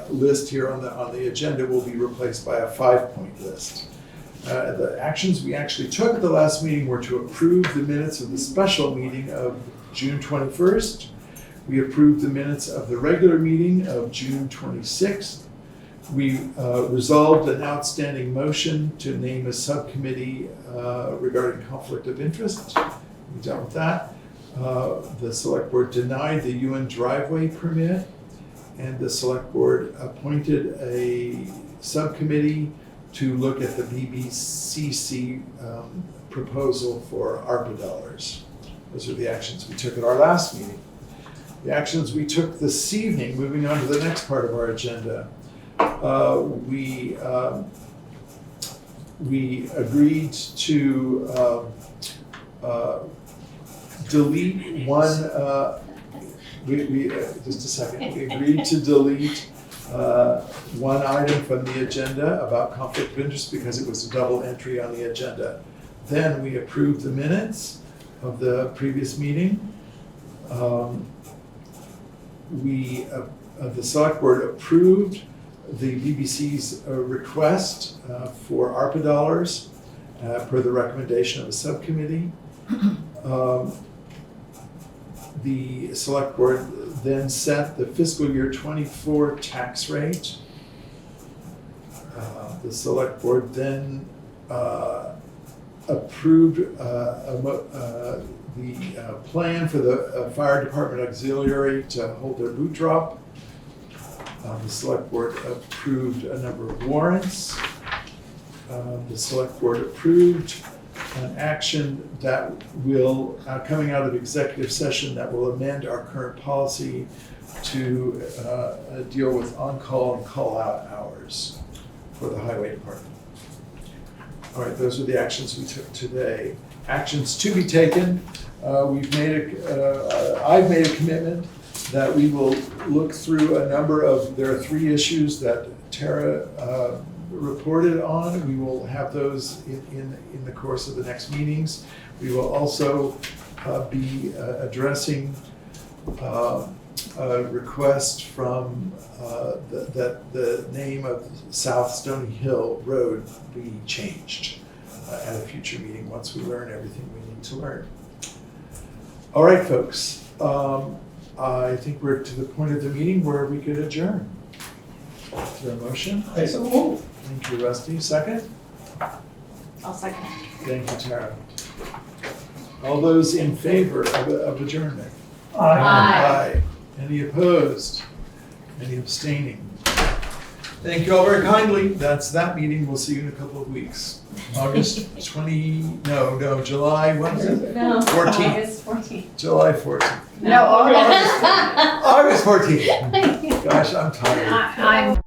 list here on the agenda will be replaced by a 5-point list. The actions we actually took at the last meeting were to approve the minutes of the special meeting of June 21st. We approved the minutes of the regular meeting of June 26th. We resolved an outstanding motion to name a subcommittee regarding conflict of interest. We dealt with that. The select board denied the UN driveway permit, and the select board appointed a subcommittee to look at the BBCC proposal for ARPA dollars. Those are the actions we took at our last meeting. The actions we took this evening, moving on to the next part of our agenda. We agreed to delete one, just a second, we agreed to delete one item from the agenda about conflict of interest because it was a double entry on the agenda. Then we approved the minutes of the previous meeting. The select board approved the BBC's request for ARPA dollars per the recommendation of a subcommittee. The select board then set the fiscal year 24 tax rate. The select board then approved the plan for the fire department auxiliary to hold their boot drop. The select board approved a number of warrants. The select board approved an action that will, coming out of executive session, that will amend our current policy to deal with on-call and call-out hours for the highway department. All right, those are the actions we took today. Actions to be taken. I've made a commitment that we will look through a number of, there are 3 issues that Tara reported on. We will have those in the course of the next meetings. We will also be addressing a request from that the name of South Stony Hill Road be changed at a future meeting once we learn everything we need to learn. All right, folks. I think we're to the point of the meeting where we could adjourn. Is there a motion? I so move. Thank you, Rusty. Second? I'll second. Thank you, Tara. All those in favor of adjournment? Aye. Aye. Any opposed? Any abstaining? Thank you all very kindly. That's that meeting. We'll see you in a couple of weeks. July, what is it? No. 14th. August 14th. July 14th. No, August 14th. Gosh, I'm tired. I'm